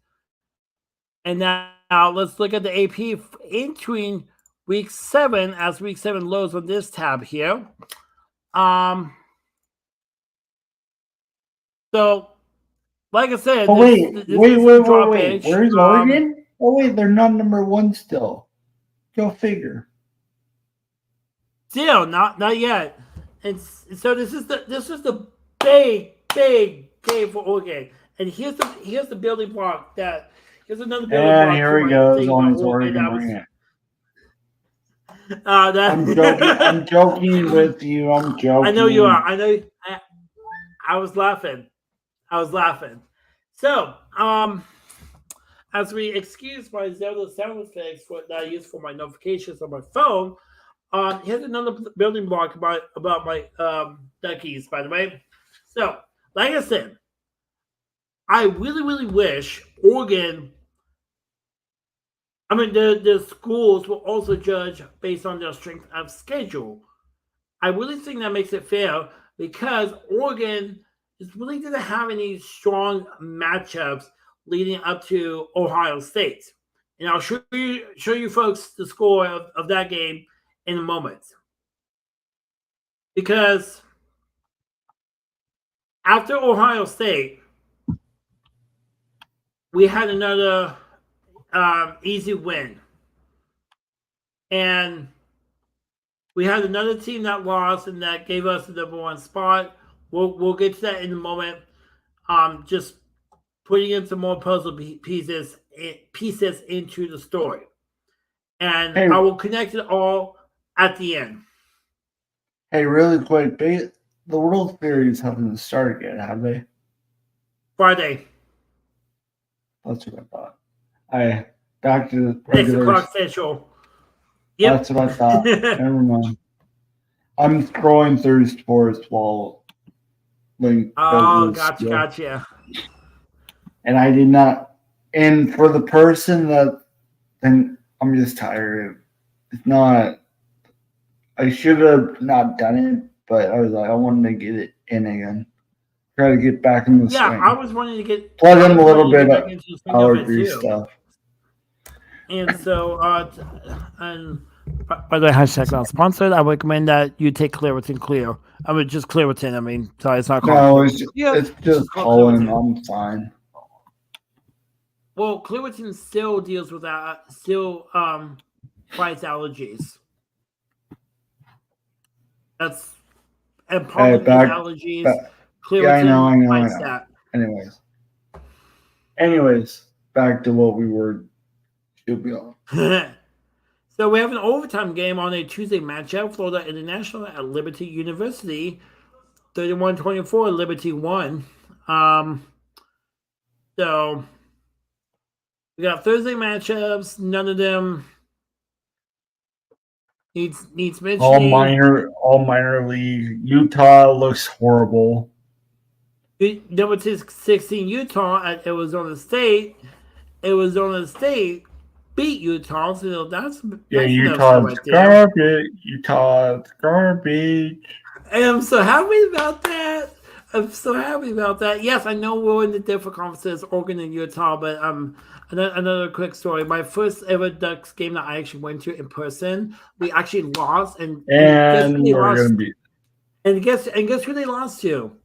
And now let's look at the AP entering week 7 as week 7 loads on this tab here. So, like I said, wait. Where's Oregon? They're not number 1 still. Go figure. Still not yet. And so this is the big game for Oregon. And here's the building block that here's another building block. And here he goes on his Oregon rant. I'm joking with you. I'm joking. I know you are. I know. I was laughing. So, as we excuse my Zelda sound effects that I use for my notifications on my phone, here's another building block about my duckies, by the way. So, like I said, I really wish Oregon. I mean, the schools will also judge based on their strength of schedule. I really think that makes it fair because Oregon is really going to have any strong matchups leading up to Ohio State. And I'll show you folks the score of that game in a moment. Because after Ohio State, we had another easy win. And we had another team that lost and that gave us the number 1 spot. We'll get to that in a moment. Just putting in some more puzzle pieces into the story. And I will connect it all at the end. Hey, really quick, the World Series haven't started yet, have they? Friday. That's what I thought. Back to the 6 o'clock Central. Yep. That's what I thought. Never mind. I'm scrolling through sports while Link. Oh, gotcha. And I did not. And for the person that I'm just tired. It's not. I should have not done it, but I was like, I wanted to get it in again. Try to get back in the Yeah, I swing. was wanting to get Plug I in a was little wanting to bit get back of into the swing of power it grease too. stuff. And so, and by the way, hashtag not sponsored. I recommend that you take Claritin Clear. I mean, just Claritin. I mean, sorry, it's not called No, Claritin. Yeah, it's it's just just called pollen. Claritin. I'm fine. Well, Claritin still deals with that, still fights allergies. That's and Hey, pollen is allergies. yeah, I Claritin know. fights that. Anyways, back to what we were. Should be on. So we have an overtime game on a Tuesday matchup. Florida International at Liberty University. 31-24, Liberty won. So we got Thursday matchups. None of them needs mentioning. All minor league. Utah looks horrible. Number 16 Utah at Arizona State. Arizona State beat Utah, so that's nice Utah's right there. garbage. Utah's garbage. And I'm so happy about that. Yes, I know we're in the different conferences, Oregon and Utah, but another quick story. My first ever Ducks game that I actually went to in person, we actually lost, and guess who they lost? And guess who they lost to?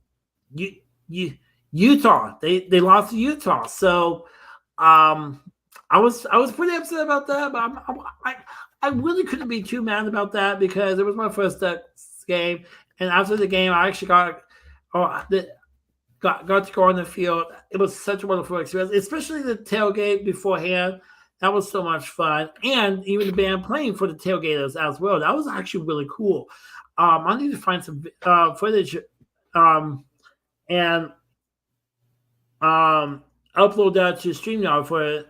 Utah. They lost to Utah. So, I was pretty upset about that, but I really couldn't be too mad about that because it was my first Ducks game, and after the game, I actually got to go on the field. It was such a wonderful experience, especially the tailgate beforehand. That was so much fun, and even the band playing for the tailgaters as well. That was actually really cool. I need to find some footage, and upload that to StreamYard for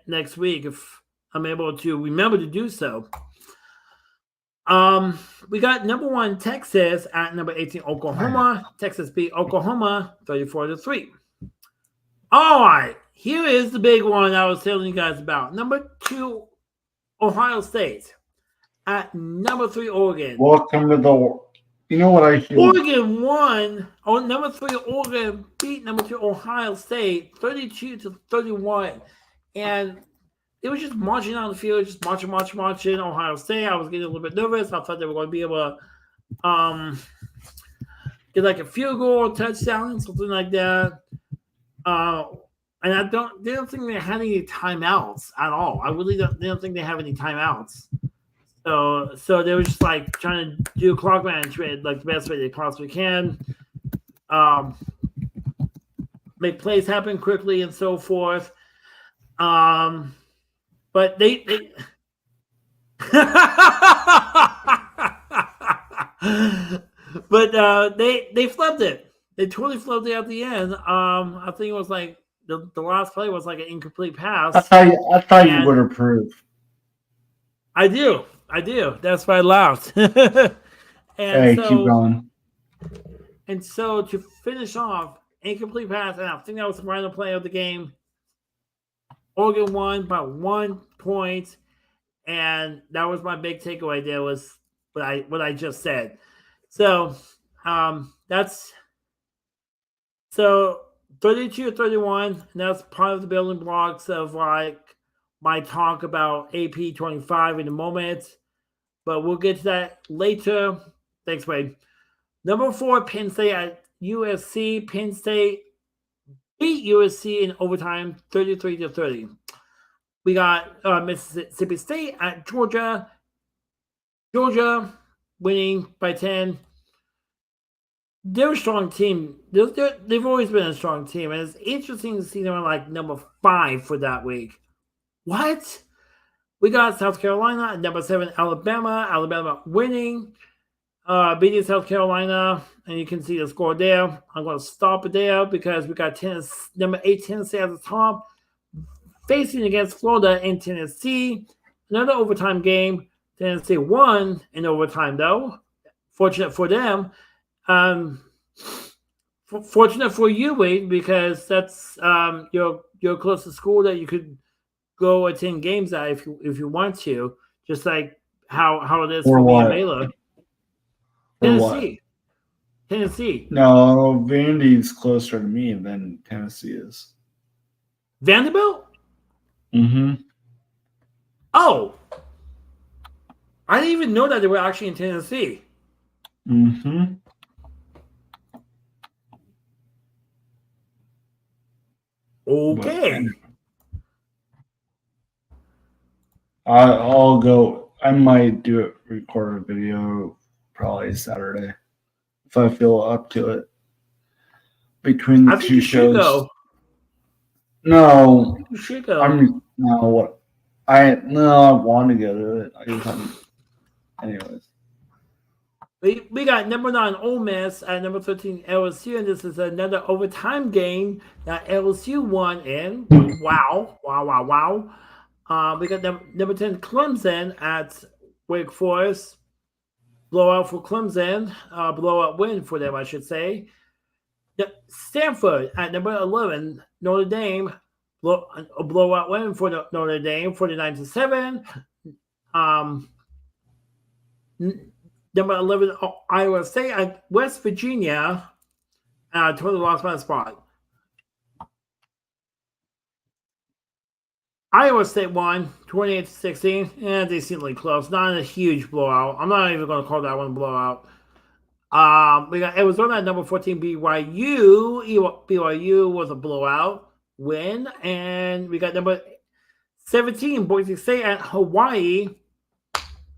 next week if I'm able to remember to do so. We got number 1 Texas at number 18 Oklahoma. Texas beat Oklahoma 34-3. All right, here is the big one I was telling you guys about. Number 2 Ohio State at number 3 Oregon. Welcome to the. You know what I feel? Oregon won. Number 3 Oregon beat number 2 Ohio State 32-31, and it was just marching on the field, just marching. Ohio State. I was getting a little bit nervous. I thought they were going to be able to get like a field goal, touchdown, something like that. And they don't think they had any timeouts at all. I really don't think they have any timeouts. So they were just like trying to do clock management like the best way they possibly can. Make plays happen quickly and so forth. But they flipped it. They totally flipped it at the end. I think it was like the last play was like an incomplete pass. I thought you would approve. I do. That's why I laughed. Keep going. And so to finish off, incomplete pass, and I think that was the final play of the game. Oregon won by 1 point, and that was my big takeaway. There was what I just said. So that's 32-31, and that's part of the building blocks of like my talk about AP 25 in a moment, but we'll get to that later. Thanks, Wade. Number 4, Penn State at USC. Penn State beat USC in overtime 33-30. We got Mississippi State at Georgia. Georgia winning by 10. They're a strong team. They've always been a strong team, and it's interesting to see them at like number 5 for that week. What? We got South Carolina at number 7, Alabama. Alabama winning, beating South Carolina, and you can see the score there. I'm going to stop it there because we got number 8 Tennessee at the top, facing against Florida in Tennessee. Another overtime game. Tennessee won in overtime, though. Fortunate for them. Fortunate for you, Wade, because that's your closest school that you could go attend games at if you want to, just like how it is For for me and what? Mela. For what? Tennessee, Tennessee, No, Vandy's closer to me than Tennessee is. Vanderbilt. Mm-hmm. Oh, I didn't even know that they were actually in Tennessee. Mm-hmm. Okay. I'll go. I might do it. Record a video probably Saturday if I feel up to it. Between the I think two you should shows. go. No, You should go. I'm no what. I want to go to it. I just haven't. Anyways. We got number 9 Ole Miss at number 13 LSU, and this is another overtime game that LSU won in. Wow, wow, wow, wow. We got number 10 Clemson at Wake Forest. Blowout for Clemson. Blowout win for them, I should say. Stanford at number 11 Notre Dame. A blowout win for Notre Dame, 49-7. Number 11, Iowa State at West Virginia. Totally lost my spot. Iowa State won 28-16. Decently close. Not a huge blowout. I'm not even going to call that one a blowout. We got Arizona at number 14, BYU. BYU was a blowout win. And we got number 17, Boise State at Hawaii.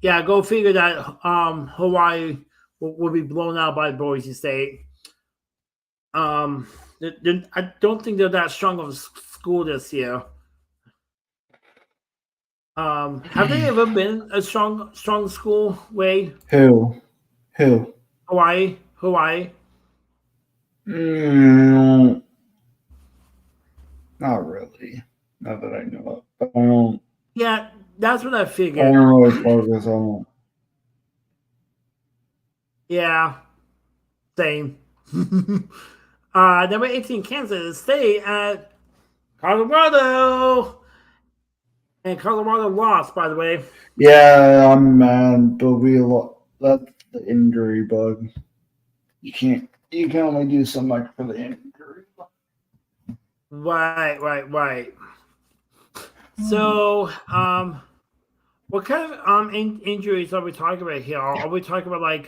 Yeah, go figure that Hawaii will be blown out by Boise State. I don't think they're that strong of a school this year. Have they ever been a strong school, Wade? Who? Hawaii? Not really. Not that I know of. But I don't. Yeah, that's what I figured. I don't really focus on. Yeah, same. Number 18, Kansas State at Colorado. And Colorado lost, by the way. Yeah, I'm mad, but that's the injury bug. You can only do so much for the injury. Right. So, what kind of injuries are we talking about here? Are we talking about like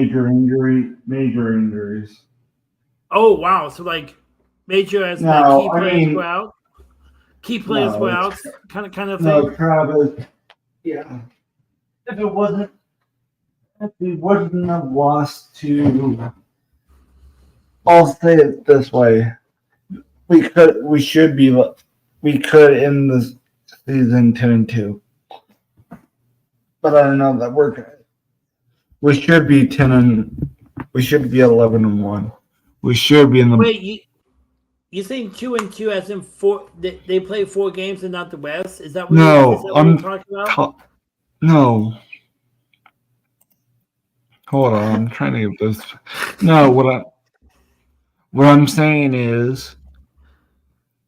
major injuries? Oh wow! So like major as key players were out. Key players were out, kind of thing. No, Travis. Yeah. If we wouldn't have lost to, I'll say it this way: we could end the season 10-2, but I don't know that we're good. We should be 11-1. We should be in the. Wait, you think 2-2 as in 4? They play 4 games and not the West? Is that what you're talking about? No. Hold on, I'm trying to get this. No, what I'm saying is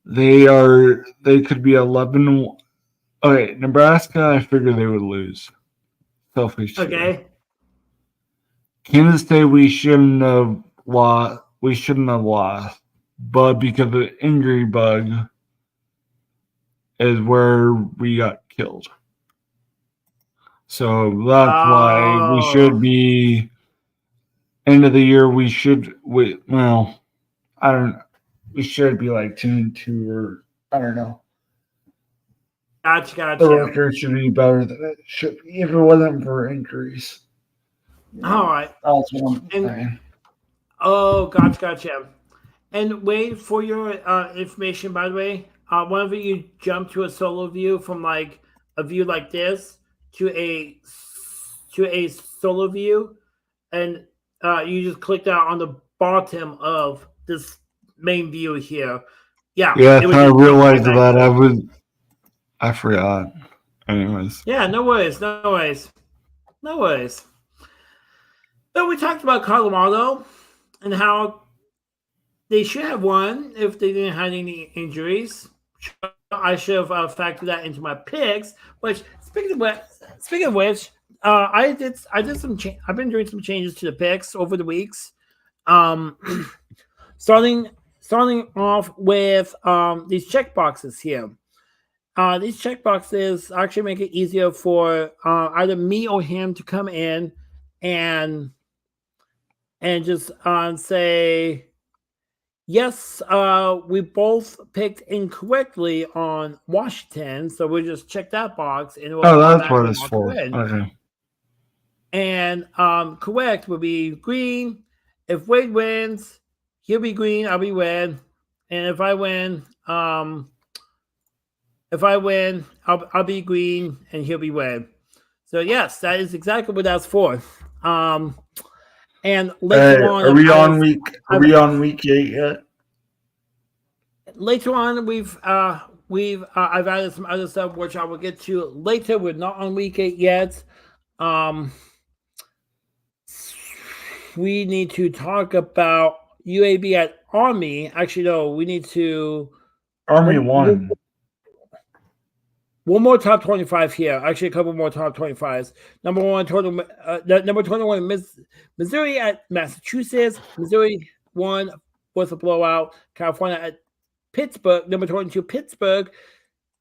they could be 11. Okay, Nebraska, I figured they would lose. Selfishly. Okay. Kansas State, we shouldn't have lost. But because of the injury bug is where we got killed. So that's why we should be end of the year. We should be like 2-2 or I don't know. Gotcha. The record should be better than it should be if it wasn't for injuries. All right. That's what I'm saying. Oh, gotcha. And wait for your information, by the way. Whenever you jump to a solo view from like a view like this to a solo view, and you just click that on the bottom of this main view here. Yeah. I realized that I forgot. Anyways. Yeah, no worries. So we talked about Colorado and how they should have won if they didn't have any injuries. I should have factored that into my picks. Which speaking of which, I did some. I've been doing some changes to the picks over the weeks. Um, starting starting off with these check boxes here. These check boxes actually make it easier for either me or him to come in and just say yes. We both picked incorrectly on Washington, so we'll just check that box and we'll Oh, that's automatically what it's mark a for. win. Okay. And correct would be green. If Wade wins, he'll be green, I'll be red. And if I win, I'll be green and he'll be red. So yes, that is exactly what that's for. And later on, Are we on week 8 yet? Later on, I've added some other stuff which I will get to later. We're not on week 8 yet. We need to talk about UAB at Army. Actually, no, we need to Army won. One more top 25 here. Actually, a couple more top 25s. Number 21, Missouri at Massachusetts. Missouri won, was a blowout. California at Pittsburgh. Number 22, Pittsburgh.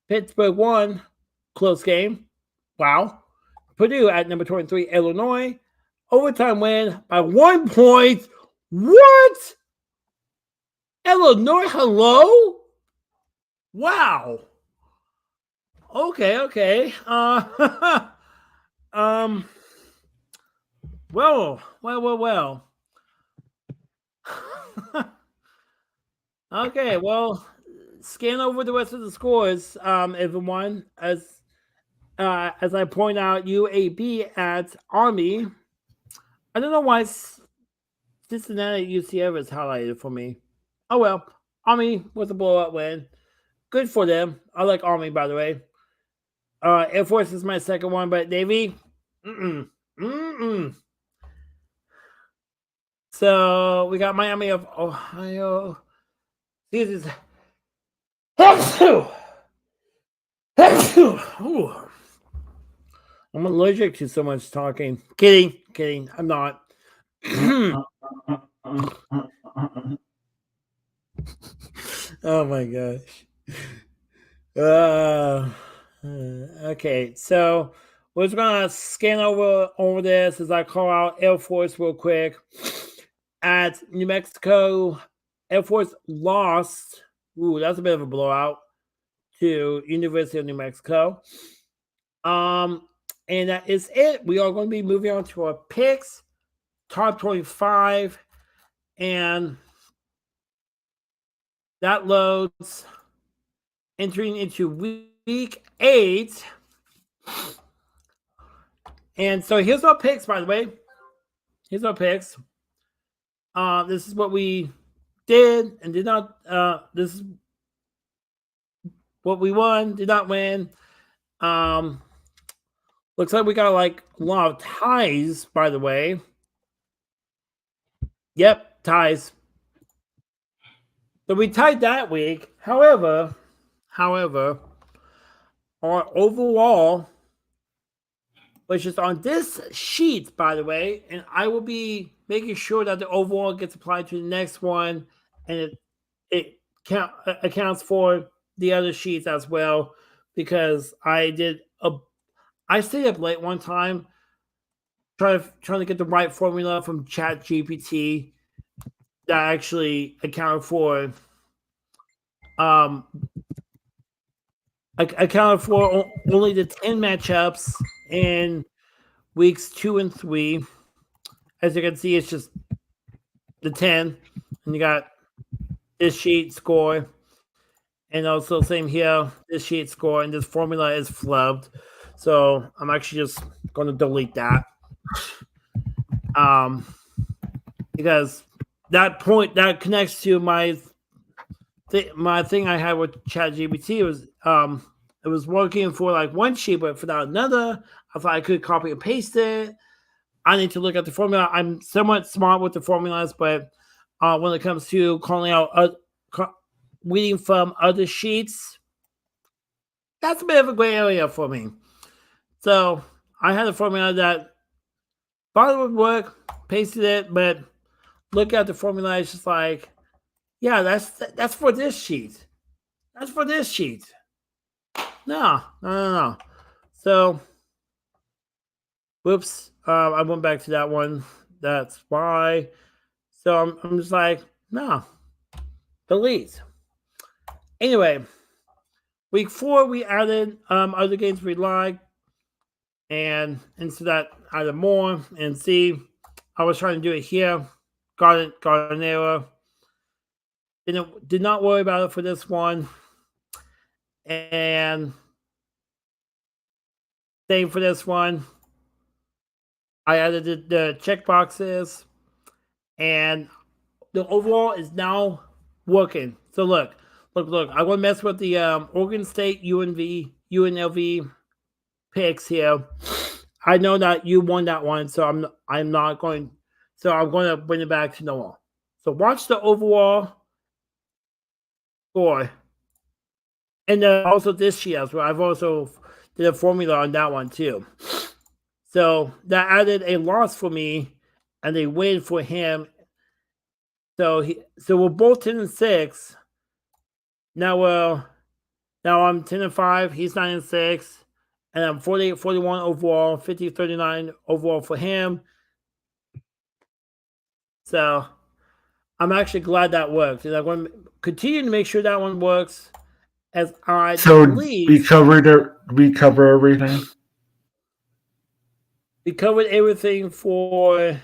Pittsburgh won, close game. Wow. Purdue at number 23, Illinois. Overtime win by 1 point. What? Illinois, hello? Wow. Okay. Well. Okay, well, scan over the rest of the scores, everyone. As I point out, UAB at Army. I don't know why Cincinnati UCF is highlighted for me. Oh well, Army was a blowout win. Good for them. I like Army, by the way. Air Force is my second one, but Navy, So we got Miami of Ohio. This is. I'm allergic to so much talking. Kidding. I'm not. Oh my gosh. Okay, so we're just gonna scan over this as I call out Air Force real quick. At New Mexico, Air Force lost. Ooh, that's a bit of a blowout to University of New Mexico. And that is it. We are going to be moving on to our picks, top 25, and that loads entering into week 8. And so here's our picks, by the way. Here's our picks. This is what we did and did not. This is what we won, did not win. Looks like we got like a lot of ties, by the way. Yep, ties. So we tied that week. However, our overall, which is on this sheet, by the way, and I will be making sure that the overall gets applied to the next one, and it accounts for the other sheets as well, because I stayed up late one time trying to get the right formula from ChatGPT that actually accounted for only the 10 matchups in weeks 2 and 3. As you can see, it's just the 10, and you got this sheet score, and also same here, this sheet score, and this formula is flubbed. So I'm actually just going to delete that. Because that point that connects to my thing I had with ChatGPT. It was working for like one sheet, but for another, I thought I could copy and paste it. I need to look at the formula. I'm somewhat smart with the formulas, but when it comes to calling out reading from other sheets, that's a bit of a gray area for me. So I had a formula that thought it would work, pasted it, but look at the formula, it's just like, yeah, that's for this sheet. That's for this sheet. No. So, whoops, I went back to that one. That's why. So I'm just like, no, delete. Anyway, week 4 we added other games we liked, and into that added more. And see, I was trying to do it here. Got an error. Did not worry about it for this one. And same for this one. I added the checkboxes, and the overall is now working. So look. I want to mess with the Oregon State UNLV picks here. I know that you won that one, so I'm not going. So I'm going to bring it back to normal. So watch the overall score, and also this year as well. I've also did a formula on that one too. So that added a loss for me and a win for him. So we're both 10-6. Now I'm 10-5. He's 9-6, and I'm 48-41 overall, 50-39 overall for him. So I'm actually glad that worked, and I'm going to continue to make sure that one works. As I we covered everything. We covered everything for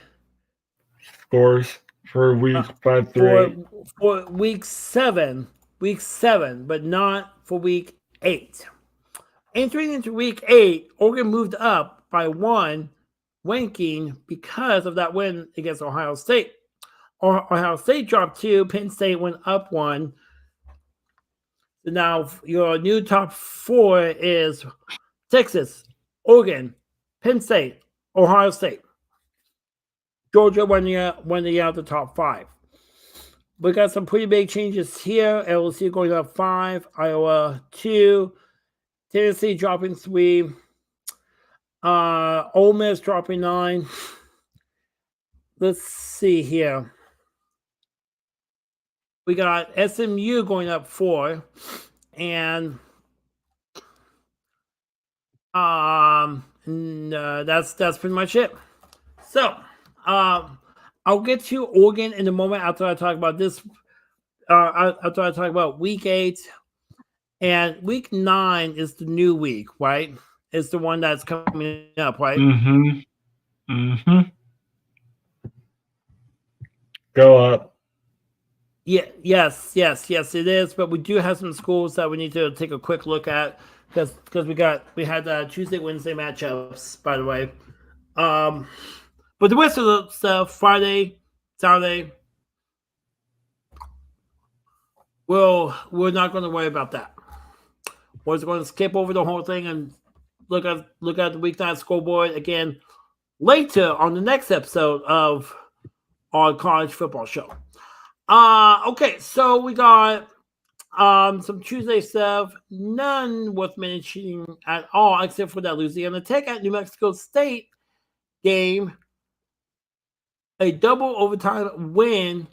scores for week 5 through 8. For week 7. Week 7, but not for week 8. Entering into week 8, Oregon moved up by 1 ranking because of that win against Ohio State. Ohio State dropped 2. Penn State went up 1. So now your new top 4 is Texas, Oregon, Penn State, Ohio State. Georgia won the top 5. We got some pretty big changes here. LSU going up 5, Iowa 2, Tennessee dropping 3, Ole Miss dropping 9. Let's see here. We got SMU going up 4, and that's pretty much it. So, I'll get to Oregon in a moment after I talk about this. After I talk about week 8, and week 9 is the new week, right? It's the one that's coming up, right? Go up. Yeah, yes, it is. But we do have some schools that we need to take a quick look at because we had Tuesday, Wednesday matchups, by the way. But the rest of the stuff, Friday, Saturday, we're not going to worry about that. We're just going to skip over the whole thing and look at the week 9 scoreboard again later on the next episode of our college football show. Okay, so we got some Tuesday stuff, none worth mentioning at all, except for that Louisiana Tech at New Mexico State game. A double overtime win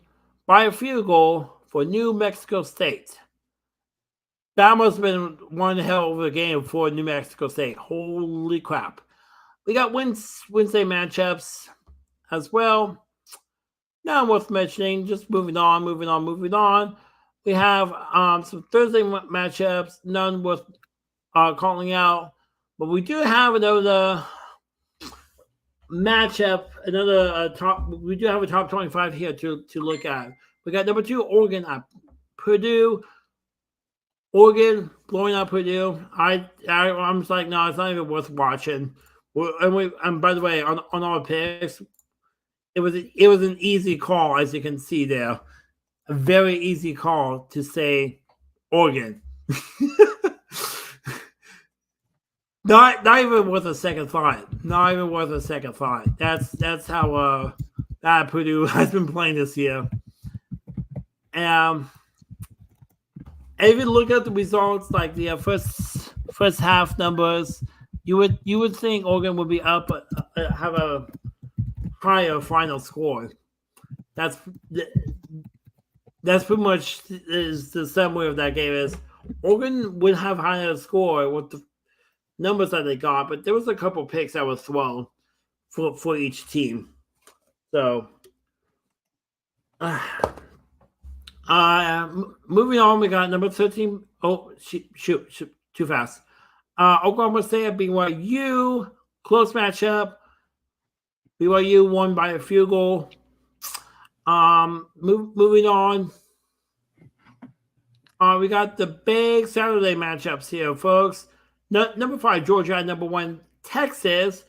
by a field goal for New Mexico State. That must have been one hell of a game for New Mexico State. Holy crap. We got Wednesday matchups as well. Not worth mentioning. Just moving on. We have some Thursday matchups. None worth calling out. But we do have another matchup, we do have a top 25 here to look at. We got number 2 Oregon at Purdue. Oregon blowing out Purdue. I'm just like, no, it's not even worth watching. And by the way, on our picks, it was an easy call, as you can see there. A very easy call to say Oregon. Not even worth a second thought. That's how that Purdue has been playing this year. And if you look at the results, like the first first half numbers, you would think Oregon would be up, have a higher final score. That's pretty much is the summary of that game. Is Oregon would have higher score with the numbers that they got, but there was a couple picks that were thrown for each team. So, moving on, we got number 13. Oh, shoot, too fast. Oklahoma State at BYU, close matchup. BYU won by a field goal. Moving on. We got the big Saturday matchups here, folks. Number 5, Georgia, and number 1, Texas.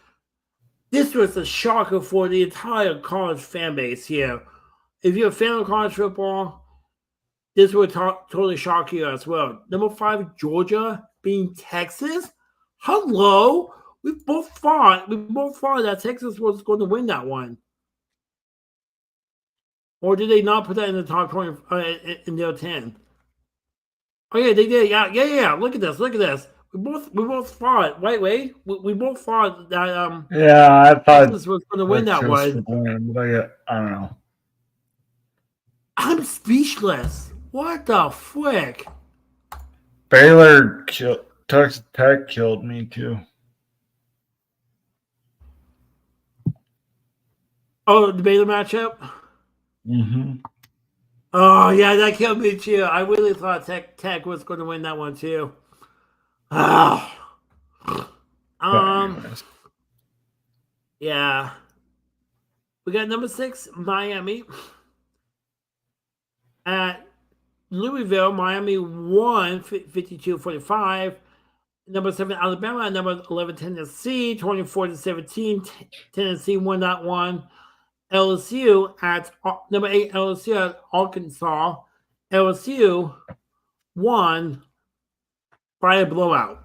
This was a shocker for the entire college fan base here. If you're a fan of college football, this would totally shock you as well. Number 5, Georgia being Texas. Hello, we both thought that Texas was going to win that one. Or did they not put that in the top 20 in their 10? Oh yeah, they did. Yeah. Look at this. We both thought. Wait. We both thought that yeah, I thought Texas was going to win that one. I don't know. I'm speechless. What the frick? Baylor Texas Tech killed me too. Oh, the Baylor matchup? Mm-hmm. Oh, yeah, that killed me too. I really thought Tech was going to win that one too. Yeah. We got number 6, Miami. At Louisville, Miami won 52-45. Number 7, Alabama. Number 11, Tennessee, 24-17. Tennessee won that one. LSU at number 8, LSU at Arkansas. LSU won by a blowout.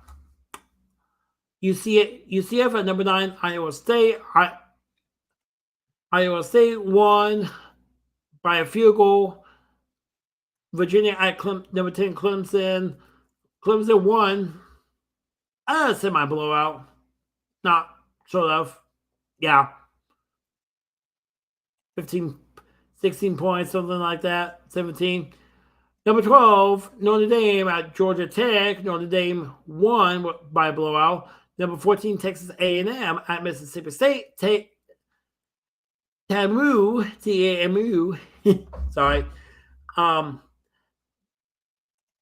UCF at number 9, Iowa State. Iowa State won by a field goal. Virginia at number 10, Clemson. Clemson won a semi-blowout. Not sort of. Yeah. 15, 16 points, something like that. 17. Number 12, Notre Dame at Georgia Tech. Notre Dame won by a blowout. Number 14, Texas A&M at Mississippi State. TAMU. Sorry.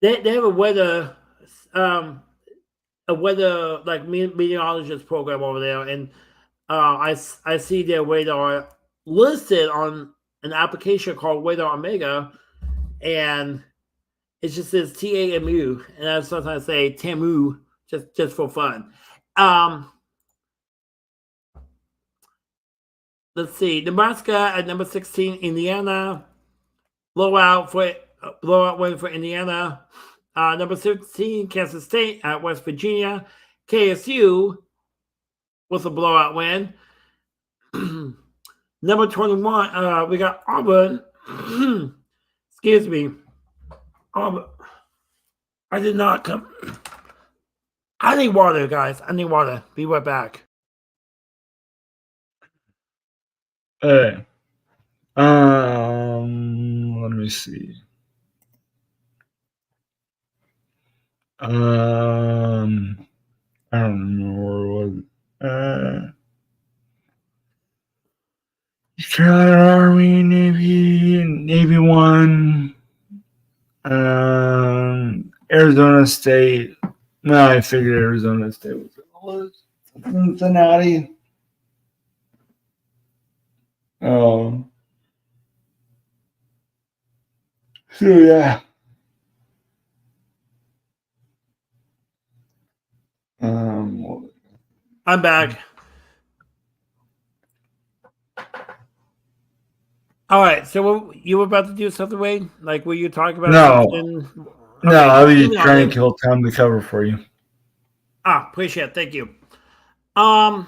They have a weather like meteorologist program over there, and I see their radar listed on an application called Radar Omega, and it just says TAMU, and I sometimes say TAMU just for fun. Let's see, Nebraska at number 16, Indiana, blowout win for Indiana. Number 17, Kansas State at West Virginia. KSU with a blowout win. Number 21, we got Auburn. Excuse me. Auburn. I did not come. I need water, guys. I need water. Be right back. Hey. Let me see. I don't know where it was. Carolina Army, Navy won. Arizona State. No, I figured Arizona State was Cincinnati. So yeah. I'm back. All right, so you were about to do something, Wade? Like, were you talking about something? No, I was just trying to kill time to cover for you. Appreciate it. Thank you. So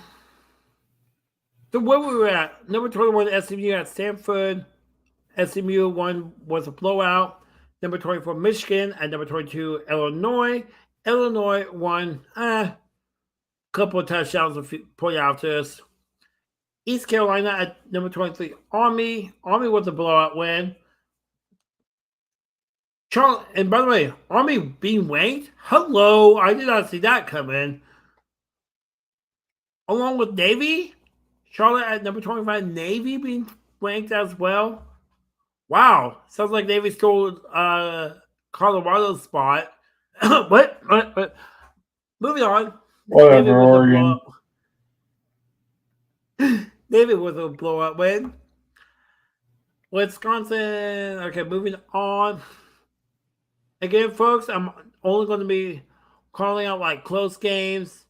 where we were at, number 21, SMU at Stanford. SMU won was a blowout. Number 24, Michigan, and number 22, Illinois. Illinois won. Couple of touchdowns to point out to us. East Carolina at number 23. Army was a blowout win. And by the way, Army being ranked? Hello, I did not see that coming. Along with Navy, Charlotte at number 25. Navy being ranked as well. Wow, sounds like Navy stole Colorado's spot. What? Moving on. Whatever, Oregon. Navy was a blowout win. Wisconsin. Okay, moving on. Again, folks, I'm only going to be calling out like close games,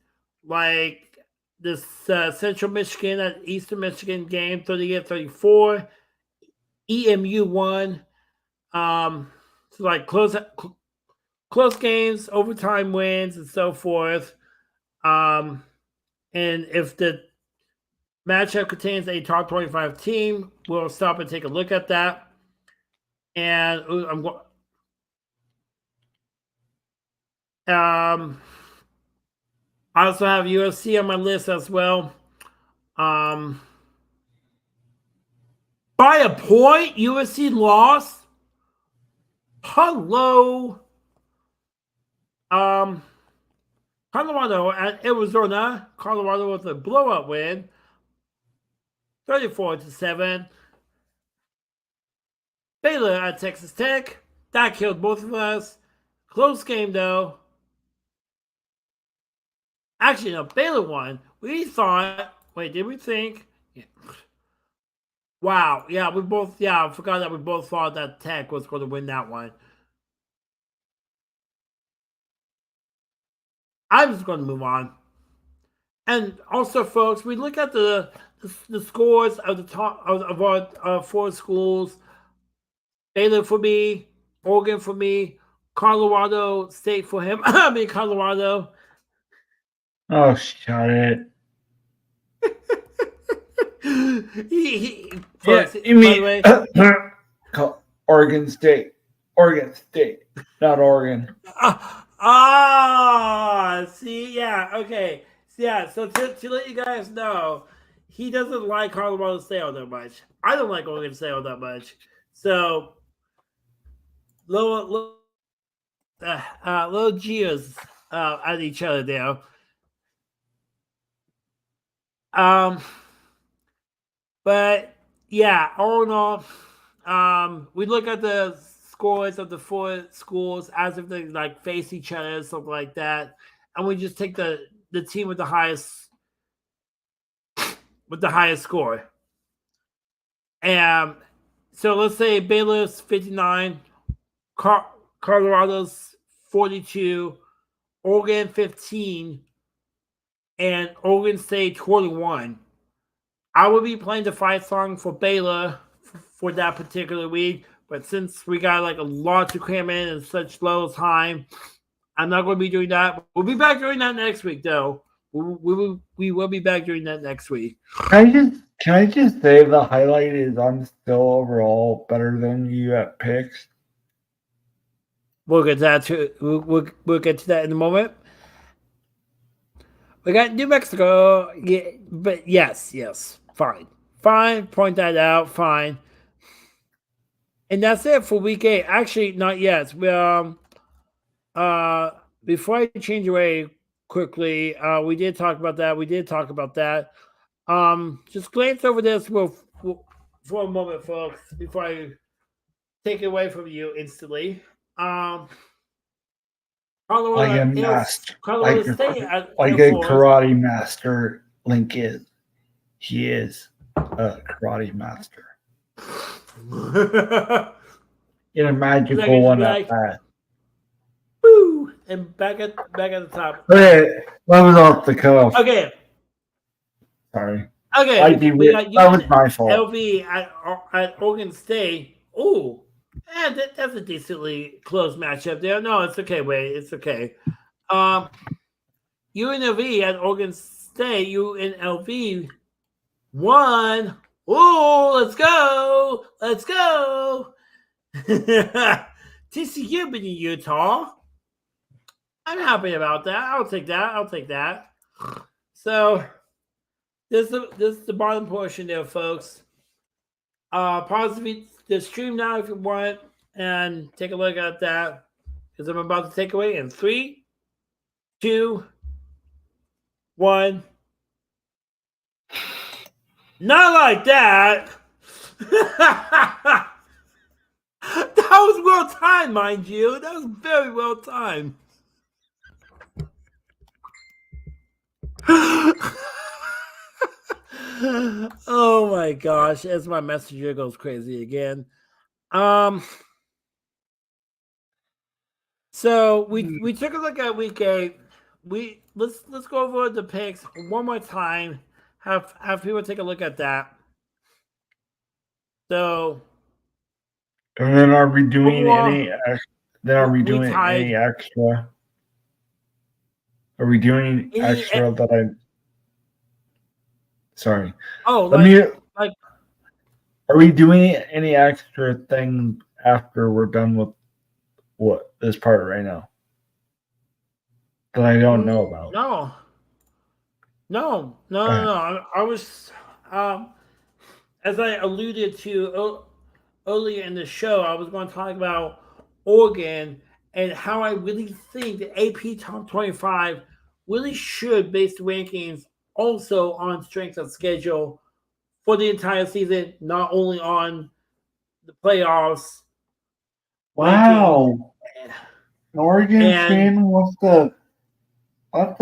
like this Central Michigan at Eastern Michigan game, 38-34. EMU won. So like close games, overtime wins, and so forth. And if the matchup contains a top 25 team, we'll stop and take a look at that. And I also have USC on my list as well. By a point, USC lost. Hello. Colorado at Arizona. Colorado with a blowout win. 34-7. Baylor at Texas Tech. That killed both of us. Close game though. Actually, no, Baylor won. We thought. Wait, did we think? Yeah. Wow. Yeah, I forgot that we both thought that Tech was going to win that one. I'm just going to move on. And also, folks, we look at the scores of the top of our 4 schools. Baylor for me, Oregon for me, Colorado State for him. I mean, Colorado. Oh, shut it. Folks, you mean Oregon State. Oregon State, not Oregon. See, yeah, okay. Yeah, so to let you guys know, he doesn't like Colorado State all that much. I don't like Oregon State all that much. So, little Gios at each other there. But yeah, all in all, we look at the scores of the 4 schools as if they like face each other, something like that, and we just take the team with the highest score. And so let's say Baylor's 59, Colorado's 42, Oregon 15, and Oregon State 21. I will be playing the fight song for Baylor for that particular week, but since we got like a lot to cram in such little time, I'm not going to be doing that. We'll be back doing that next week, though. We will be back doing that next week. Can I just say the highlight is I'm still overall better than you at picks. We'll get that to we'll get to that in a moment. We got New Mexico, yeah, but yes, fine. Point that out, fine. And that's it for week 8. Actually, not yet. Before I change away quickly, we did talk about that. Just glance over this for a moment, folks, before I take it away from you instantly. Like a master, like a karate master Link is. He is a karate master. In a magical one at that. Woo! And back at the top. Okay, that was off the cuff. Okay. Sorry. Okay. That was my fault. LV at Oregon State. Ooh. That's a decently close matchup there. No, it's okay, Wade. It's okay. UNLV at Oregon State. UNLV won. Oh, let's go. TCU been in Utah. I'm happy about that. I'll take that. I'll take that. So this is the bottom portion there, folks. Pause the stream now if you want and take a look at that because I'm about to take away in 3, 2, 1. Not like that. That was well timed, mind you. That was very well timed. Oh my gosh, as my messenger goes crazy again. So we took a look at week 8. Let's go over the picks one more time. Have people take a look at that. So and then are we doing any? Then are we doing any extra? Are we doing extra that I? Sorry. Oh, like. Are we doing any extra thing after we're done with what this part right now that I don't know about? No. I was, as I alluded to earlier in the show, I was going to talk about Oregon and how I really think the AP Top 25 really should base the rankings also on strength of schedule for the entire season, not only on the playoffs. Wow. An Oregon fan wants to. That's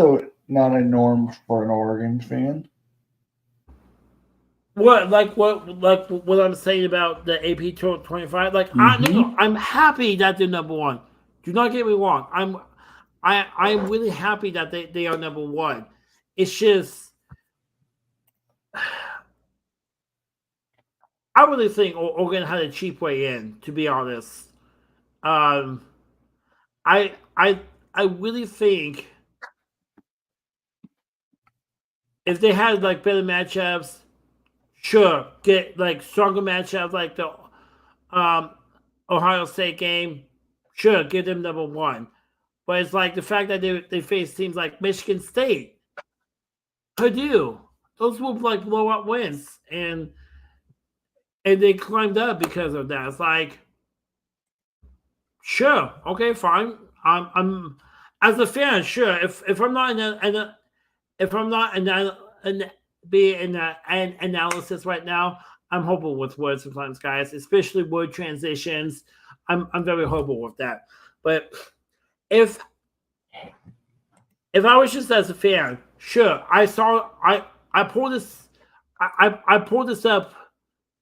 not a norm for an Oregon fan. What I'm saying about the AP 25? I'm happy that they're number one. Do not get me wrong. I'm really happy that they are number one. It's just I really think Oregon had a cheap way in, to be honest. I really think if they had like better matchups, sure, get like stronger matchups like the Ohio State game, sure, give them number one. But it's like the fact that they face teams like Michigan State, Purdue, those were like blowout wins, and they climbed up because of that. It's like, sure, okay, fine. I'm as a fan, sure. If I'm not being an analysis right now, I'm horrible with words sometimes, guys, especially word transitions. I'm very horrible with that. But if I was just as a fan, sure, I pulled this I pulled this up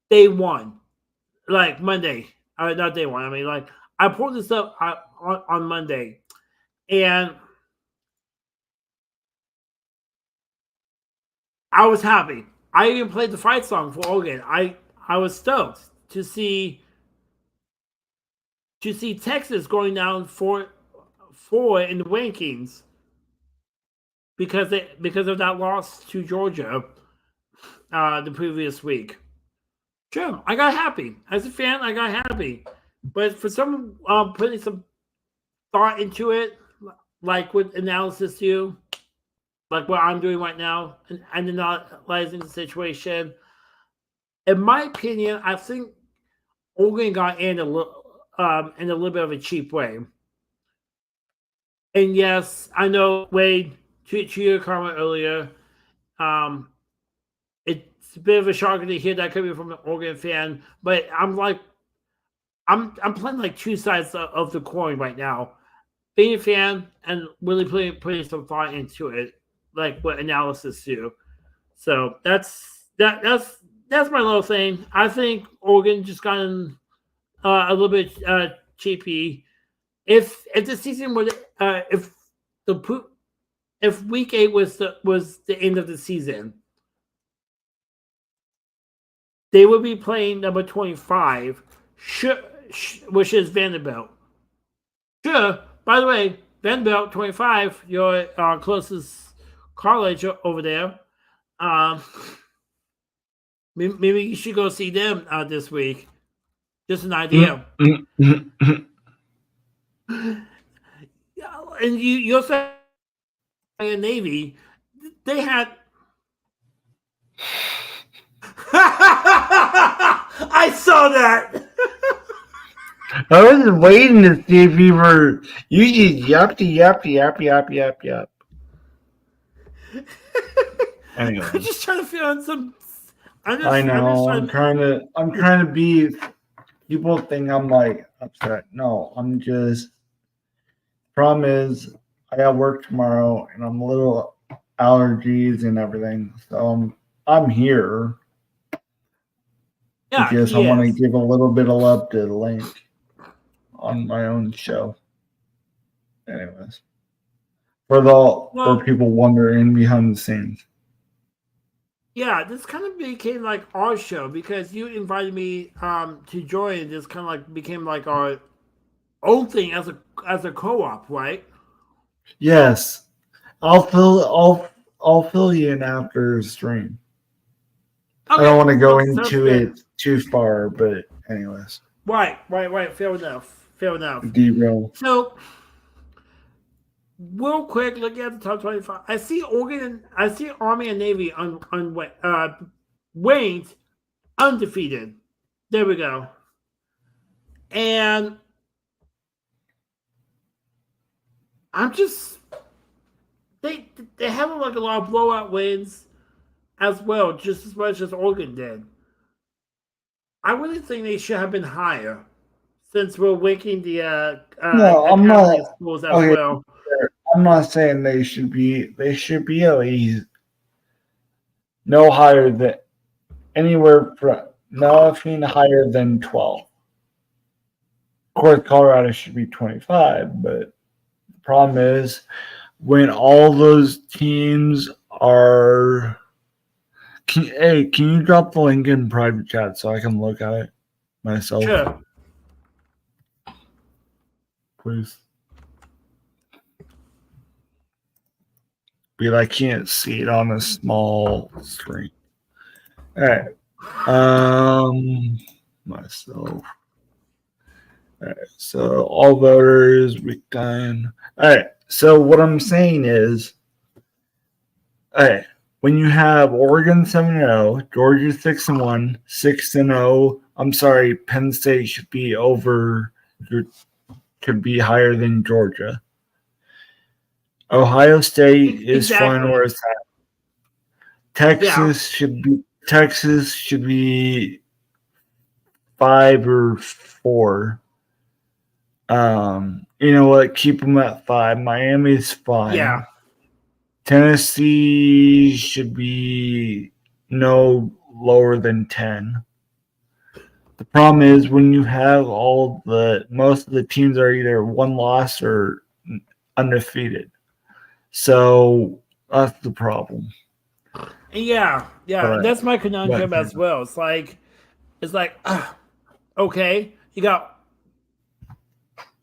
day one, like Monday. Not day one. I mean, like I pulled this up on Monday, and I was happy. I even played the fight song for Oregon. I was stoked to see Texas going down four in the rankings because of that loss to Georgia the previous week. Sure, I got happy. As a fan, I got happy. But for someone putting some thought into it, like what analysis do, like what I'm doing right now, and analyzing the situation, in my opinion, I think Oregon got in a little bit of a cheap way. And yes, I know, Wade, to your comment earlier, it's a bit of a shocker to hear that coming from an Oregon fan, but I'm playing like two sides of the coin right now. Being a fan and really putting some thought into it, like what analysis do. So that's my little thing. I think Oregon just gotten a little bit cheapy. If the season were if week 8 was the end of the season, they would be playing number 25, which is Vanderbilt. Sure. By the way, Vanderbilt 25, your closest college over there. Maybe you should go see them this week. Just an idea. and you also have Navy. They had. I saw that. I was waiting to see if you were. You just yap. Anyway, I'm just trying to feel on some. I I'm just know. trying. I'm trying to be. People think I'm like upset. No, I'm just. Problem is, I got work tomorrow, and I'm a little allergies and everything. So I'm here Yeah, because I he want to is. give a little bit of love to Link on my own show. Anyways, for Well, people wondering behind the scenes. yeah, this kind of became like our show because you invited me to join, and this kind of like became like our own thing as a co-op, right? Yes, I'll fill you in after stream. I don't Okay, want to go sounds into good. it too far, but anyways, Right. Fair enough. Fair enough. derail. So, real quick, looking at the top 25, I see I see Army and Navy ranked undefeated. There we go. And I'm just they they have like a lot of blowout wins as well, just as much as Oregon did. I really think they should have been higher since we're waking the No, I'm not. academy schools as Okay, well. I'm not saying they should be. They should be at least no higher than anywhere from nothing higher than 12. Of course, Colorado should be 25, but the problem is when all those teams are. Can you drop the link in private chat so I can look at it myself, Sure. please? Because I can't see it on a small screen. All right. Myself. All right. So all voters, week 9. All right. So what I'm saying is, all right, when you have Oregon 7-0, Georgia 6-1, 6-0. I'm sorry, Penn State should be higher than Georgia. Ohio State is fine Exactly. where it's at. Yeah. Texas should be 5 or 4. You know what? Keep them at 5. Miami's fine. Yeah. Tennessee should be no lower than 10. The problem is when you have most of the teams are either one loss or undefeated. So that's the problem. Yeah. But That's my conundrum as well. It's like, okay, you got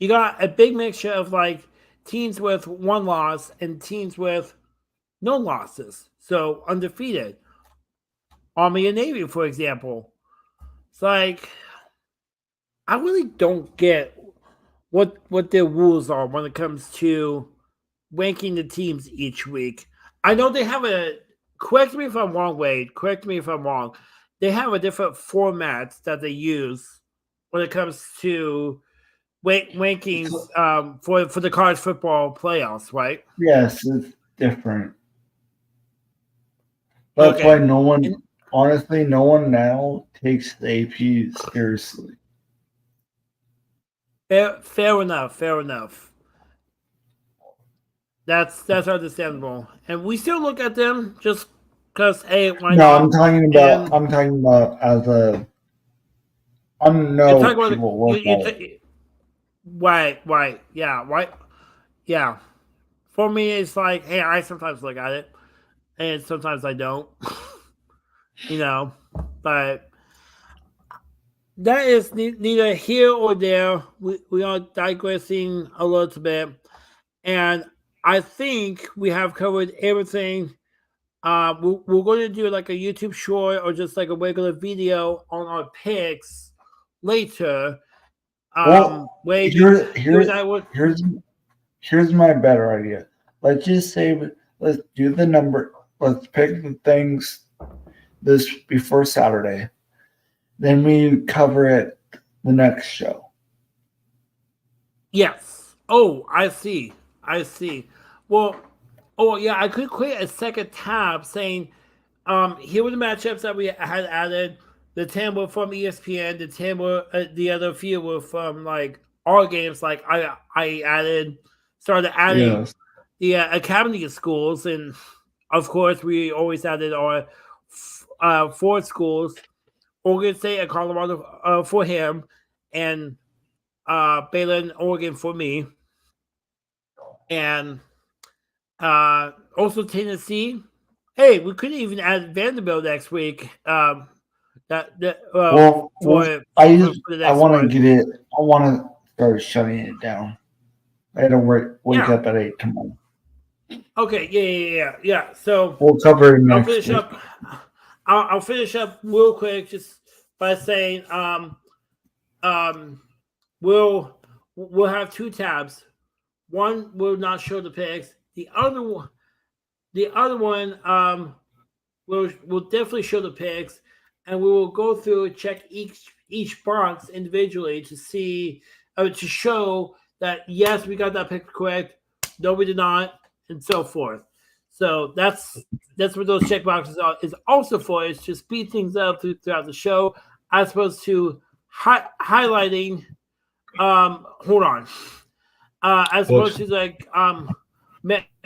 a big mixture of like teams with one loss and teams with no losses, so undefeated. Army and Navy, for example. It's like I really don't get what their rules are when it comes to ranking the teams each week. I know they have a correct me if I'm wrong, Wade. Correct me if I'm wrong. They have a different format that they use when it comes to rankings for the college football playoffs, right? yes, it's different. That's why honestly, no one now takes the AP seriously. Fair enough. That's understandable, and we still look at them just because hey, why No, not? I'm talking about as a. I You're know talking about people look at it. right, yeah, right, yeah. For me, it's like hey, I sometimes look at it, and sometimes I don't, you know, but that is neither here or there. We are digressing a little bit, and I think we have covered everything. We're going to do like a YouTube short or just like a regular video on our picks later. Well, Wade, here, you here, and I would. here's Here's my better idea. Let's just say let's do the number. Let's pick the things this before Saturday. Then we cover it the next show. Yes. Oh, I see. I see. Well, oh yeah, I could create a second tab saying, here were the matchups that we had added. The 10 were from ESPN. The 10 were the other few were from like our games. Like I started adding Yes. the academy schools, and of course we always added our four schools: Oregon State and Colorado for him, and Baylor and Oregon for me, and also Tennessee. Hey, we couldn't even add Vanderbilt next week. Well, for I the next want to one. get it. I want to start shutting it down. I had to wake up at 8 tomorrow. Okay, yeah. So we'll cover it next I'll finish week. up. I'll finish up real quick just by saying we'll have two tabs. One will not show the picks. The other one will definitely show the picks, and we will go through and check each box individually to see to show that yes, we got that pick correct, no, we did not, and so forth. So that's what those check boxes is also for, is to speed things up throughout the show, as opposed to highlighting. Hold on. As opposed to like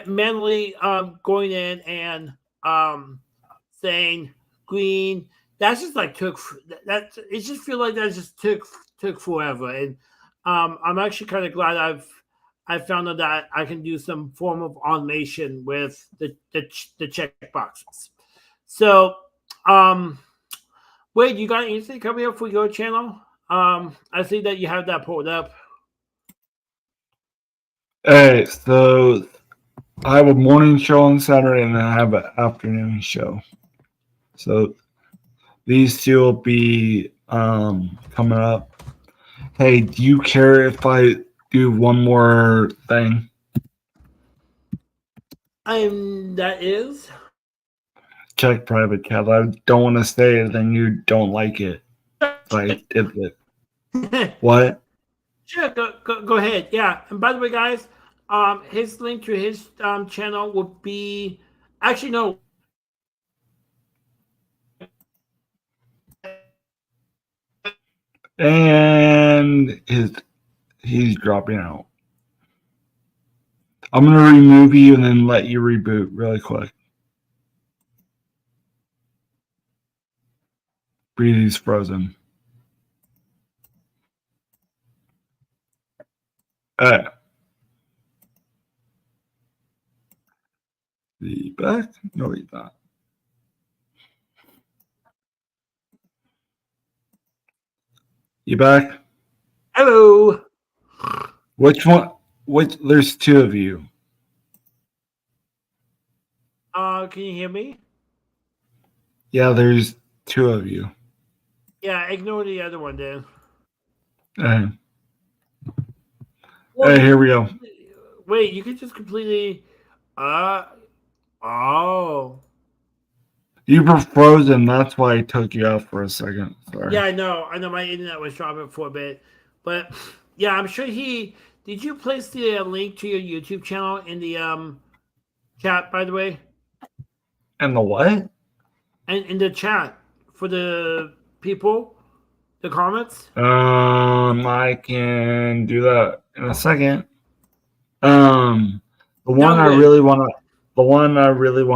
manually going in and saying green. That's just like took that. It just feel like that just took forever, and I'm actually kind of glad I found out that I can do some form of automation with the check boxes. So, Wade, you got anything coming up for your channel? I see that you have that pulled up. Hey, so I have a morning show on Saturday and I have an afternoon show. So these two will be coming up. Hey, do you care if I do one more thing? That is? Check private chat. I don't want to say it, then you don't like it. I did it. What? Sure, go ahead. Yeah, and by the way, guys, his link to his channel will be actually no. And he's dropping out. I'm gonna remove you and then let you reboot really quick. Breathy's frozen. Is he back? No, he's not. You back? Hello. Which one? There's two of you. Can you hear me? Yeah, there's two of you. Yeah, ignore the other one, then. Hey, here we go. Wait, you can just completely. Oh. You were frozen. That's why I took you out for a second. Sorry. Yeah, I know. My internet was dropping for a bit, but yeah, I'm sure he. Did you place the link to your YouTube channel in the chat? By the way. And the what? And in the chat for the people, the comments. I can do that in a second. The one I really want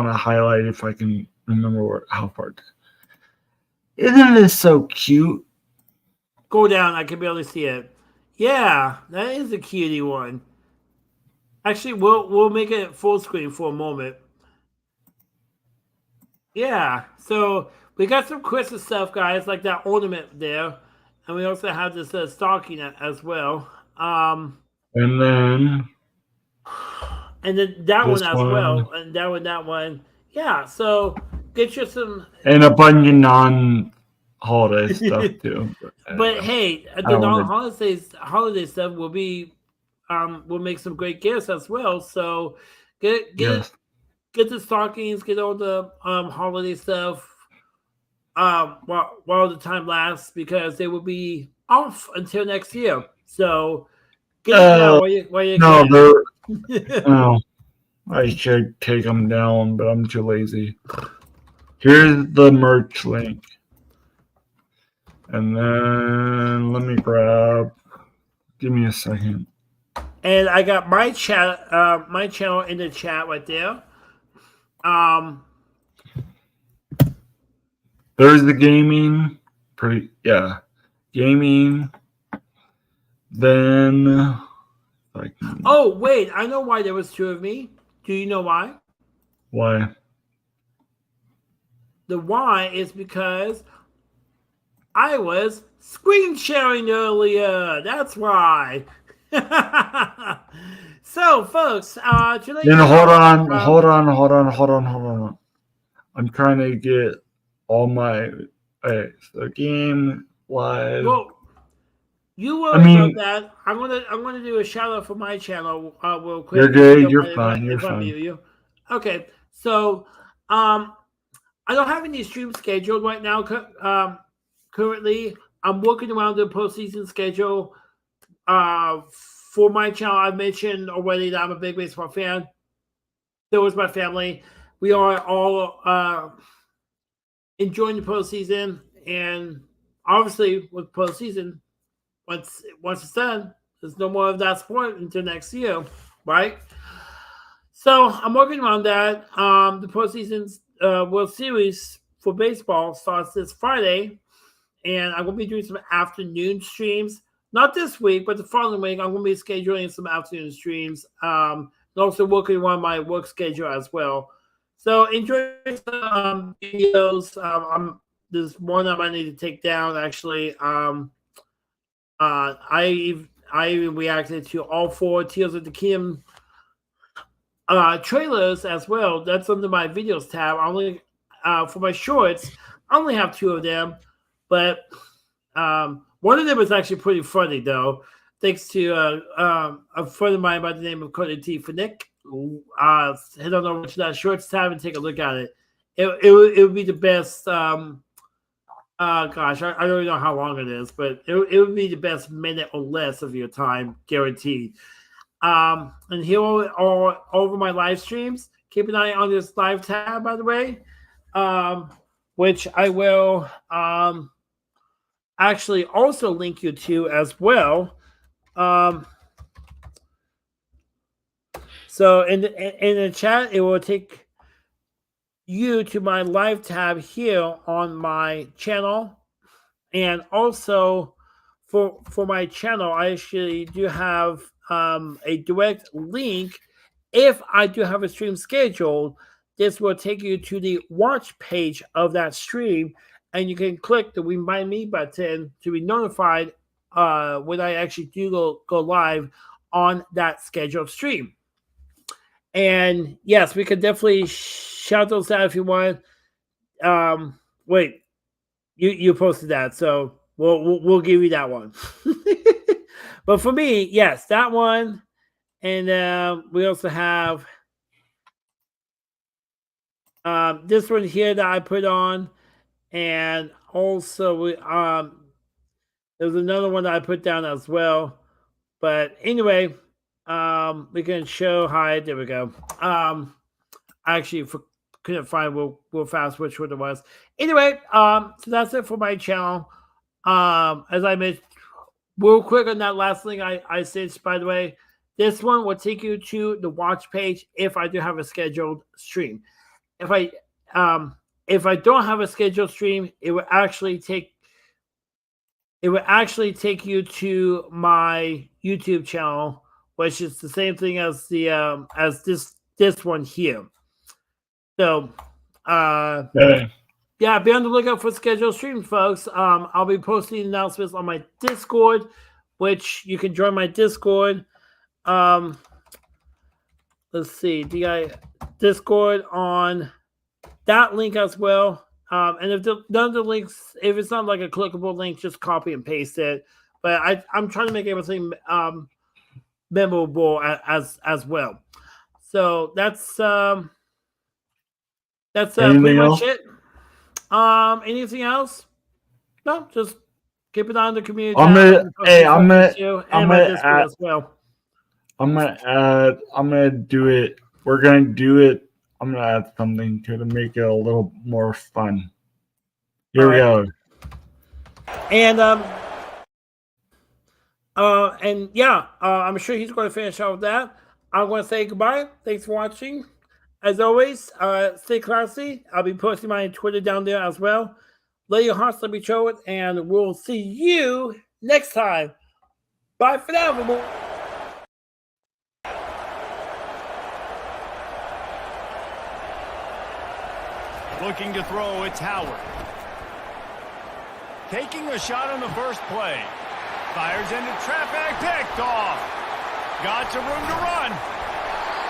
to highlight, if I can remember how far. Isn't this so cute? Go down. I can barely see it. Yeah, that is a cutie one. Actually, we'll make it full screen for a moment. Yeah, so we got some Christmas stuff, guys, like that ornament there, and we also have this stocking as well. And then that one as well, and that one. Yeah, so get you some and a bunch of non-holiday stuff too. But hey, the non-holiday stuff will be we'll make some great gifts as well. So get Yes. the stockings, get all the holiday stuff while the time lasts, because they will be off until next year. So get it now Uh, while you no, can. oh, I should take them down, but I'm too lazy. Here's the merch link. And then let me grab. Give me a second. And I got my channel in the chat right there. There's the gaming. Gaming. Then. Oh wait, I know why there was two of me. Do you know why? Why? The why is because I was screen sharing earlier. That's why. So, folks, to let you Then know, hold on. I'm trying to get all my. Okay, so game live. well, you worry about that. I'm gonna do a shout out for my channel real quick. You're good. You're fine. You're If I fine. mute you. Okay, so I don't have any streams scheduled right now. Currently, I'm working around the postseason schedule. For my channel, I've mentioned already that I'm a big baseball fan. So is my family. We are all enjoying the postseason, and obviously, with postseason, once it's done, there's no more of that sport until next year, right? So I'm working around that. The postseason World Series for baseball starts this Friday, and I'm going to be doing some afternoon streams. Not this week, but the following week, I'm going to be scheduling some afternoon streams. And also working on my work schedule as well. So enjoy some videos. There's one I might need to take down actually. I even reacted to all 4 Tears of the Kingdom trailers as well. That's under my videos tab. I only for my shorts, I only have 2 of them, but one of them is actually pretty funny though. Thanks to a friend of mine by the name of Cody T. Finnick. Head on over to that shorts tab and take a look at it. It would be the best. Gosh, I don't even know how long it is, but it would be the best minute or less of your time, guaranteed. And here all over my live streams. Keep an eye on this live tab, by the way, which I will actually also link you to as well. So in the chat, it will take you to my live tab here on my channel, and also for my channel, I actually do have a direct link. If I do have a stream scheduled, this will take you to the watch page of that stream, and you can click the remind me button to be notified when I actually do go live on that scheduled stream. And yes, we can definitely shout those out if you want. Wait, you posted that, so we'll give you that one. But for me, yes, that one, and we also have this one here that I put on, and also there's another one that I put down as well. But anyway, we can show hi. There we go. I actually couldn't find real fast which one it was. Anyway, so that's it for my channel. As I mentioned, real quick on that last link I said, by the way, this one will take you to the watch page if I do have a scheduled stream. If I don't have a scheduled stream, it will actually take you to my YouTube channel, which is the same thing as the as this one here. So yeah, be on the lookout for scheduled streams, folks. I'll be posting announcements on my Discord, which you can join my Discord. Let's see, Discord on that link as well. And if none of the links, if it's not like a clickable link, just copy and paste it. But I'm trying to make everything memorable as well. So that's pretty much it. Anything else? No, just keep it on the community tab. I'm gonna Discord as well. I'm gonna do it. We're gonna do it. I'm gonna add something to make it a little more fun. Here we go. And I'm sure he's going to finish out with that. I'm going to say goodbye. Thanks for watching. As always, stay classy. I'll be posting my Twitter down there as well. Let your hearts be showed, and we'll see you next time. Bye for now, everyone. Looking to throw, it's Howard. Taking a shot on the first play. Fires into traffic, picked off. Got some room to run.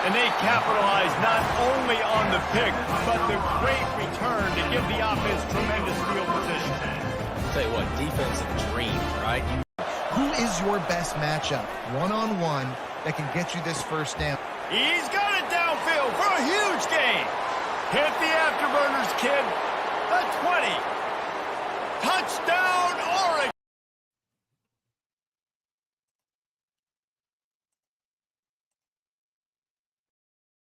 And they capitalize not only on the pick, but the great return to give the offense tremendous field position. I'll tell you what, defensive dream, right? Who is your best matchup, one-on-one, that can get you this first down? He's got it downfield for a huge gain. Hit the afterburners, kid. The 20. Touchdown!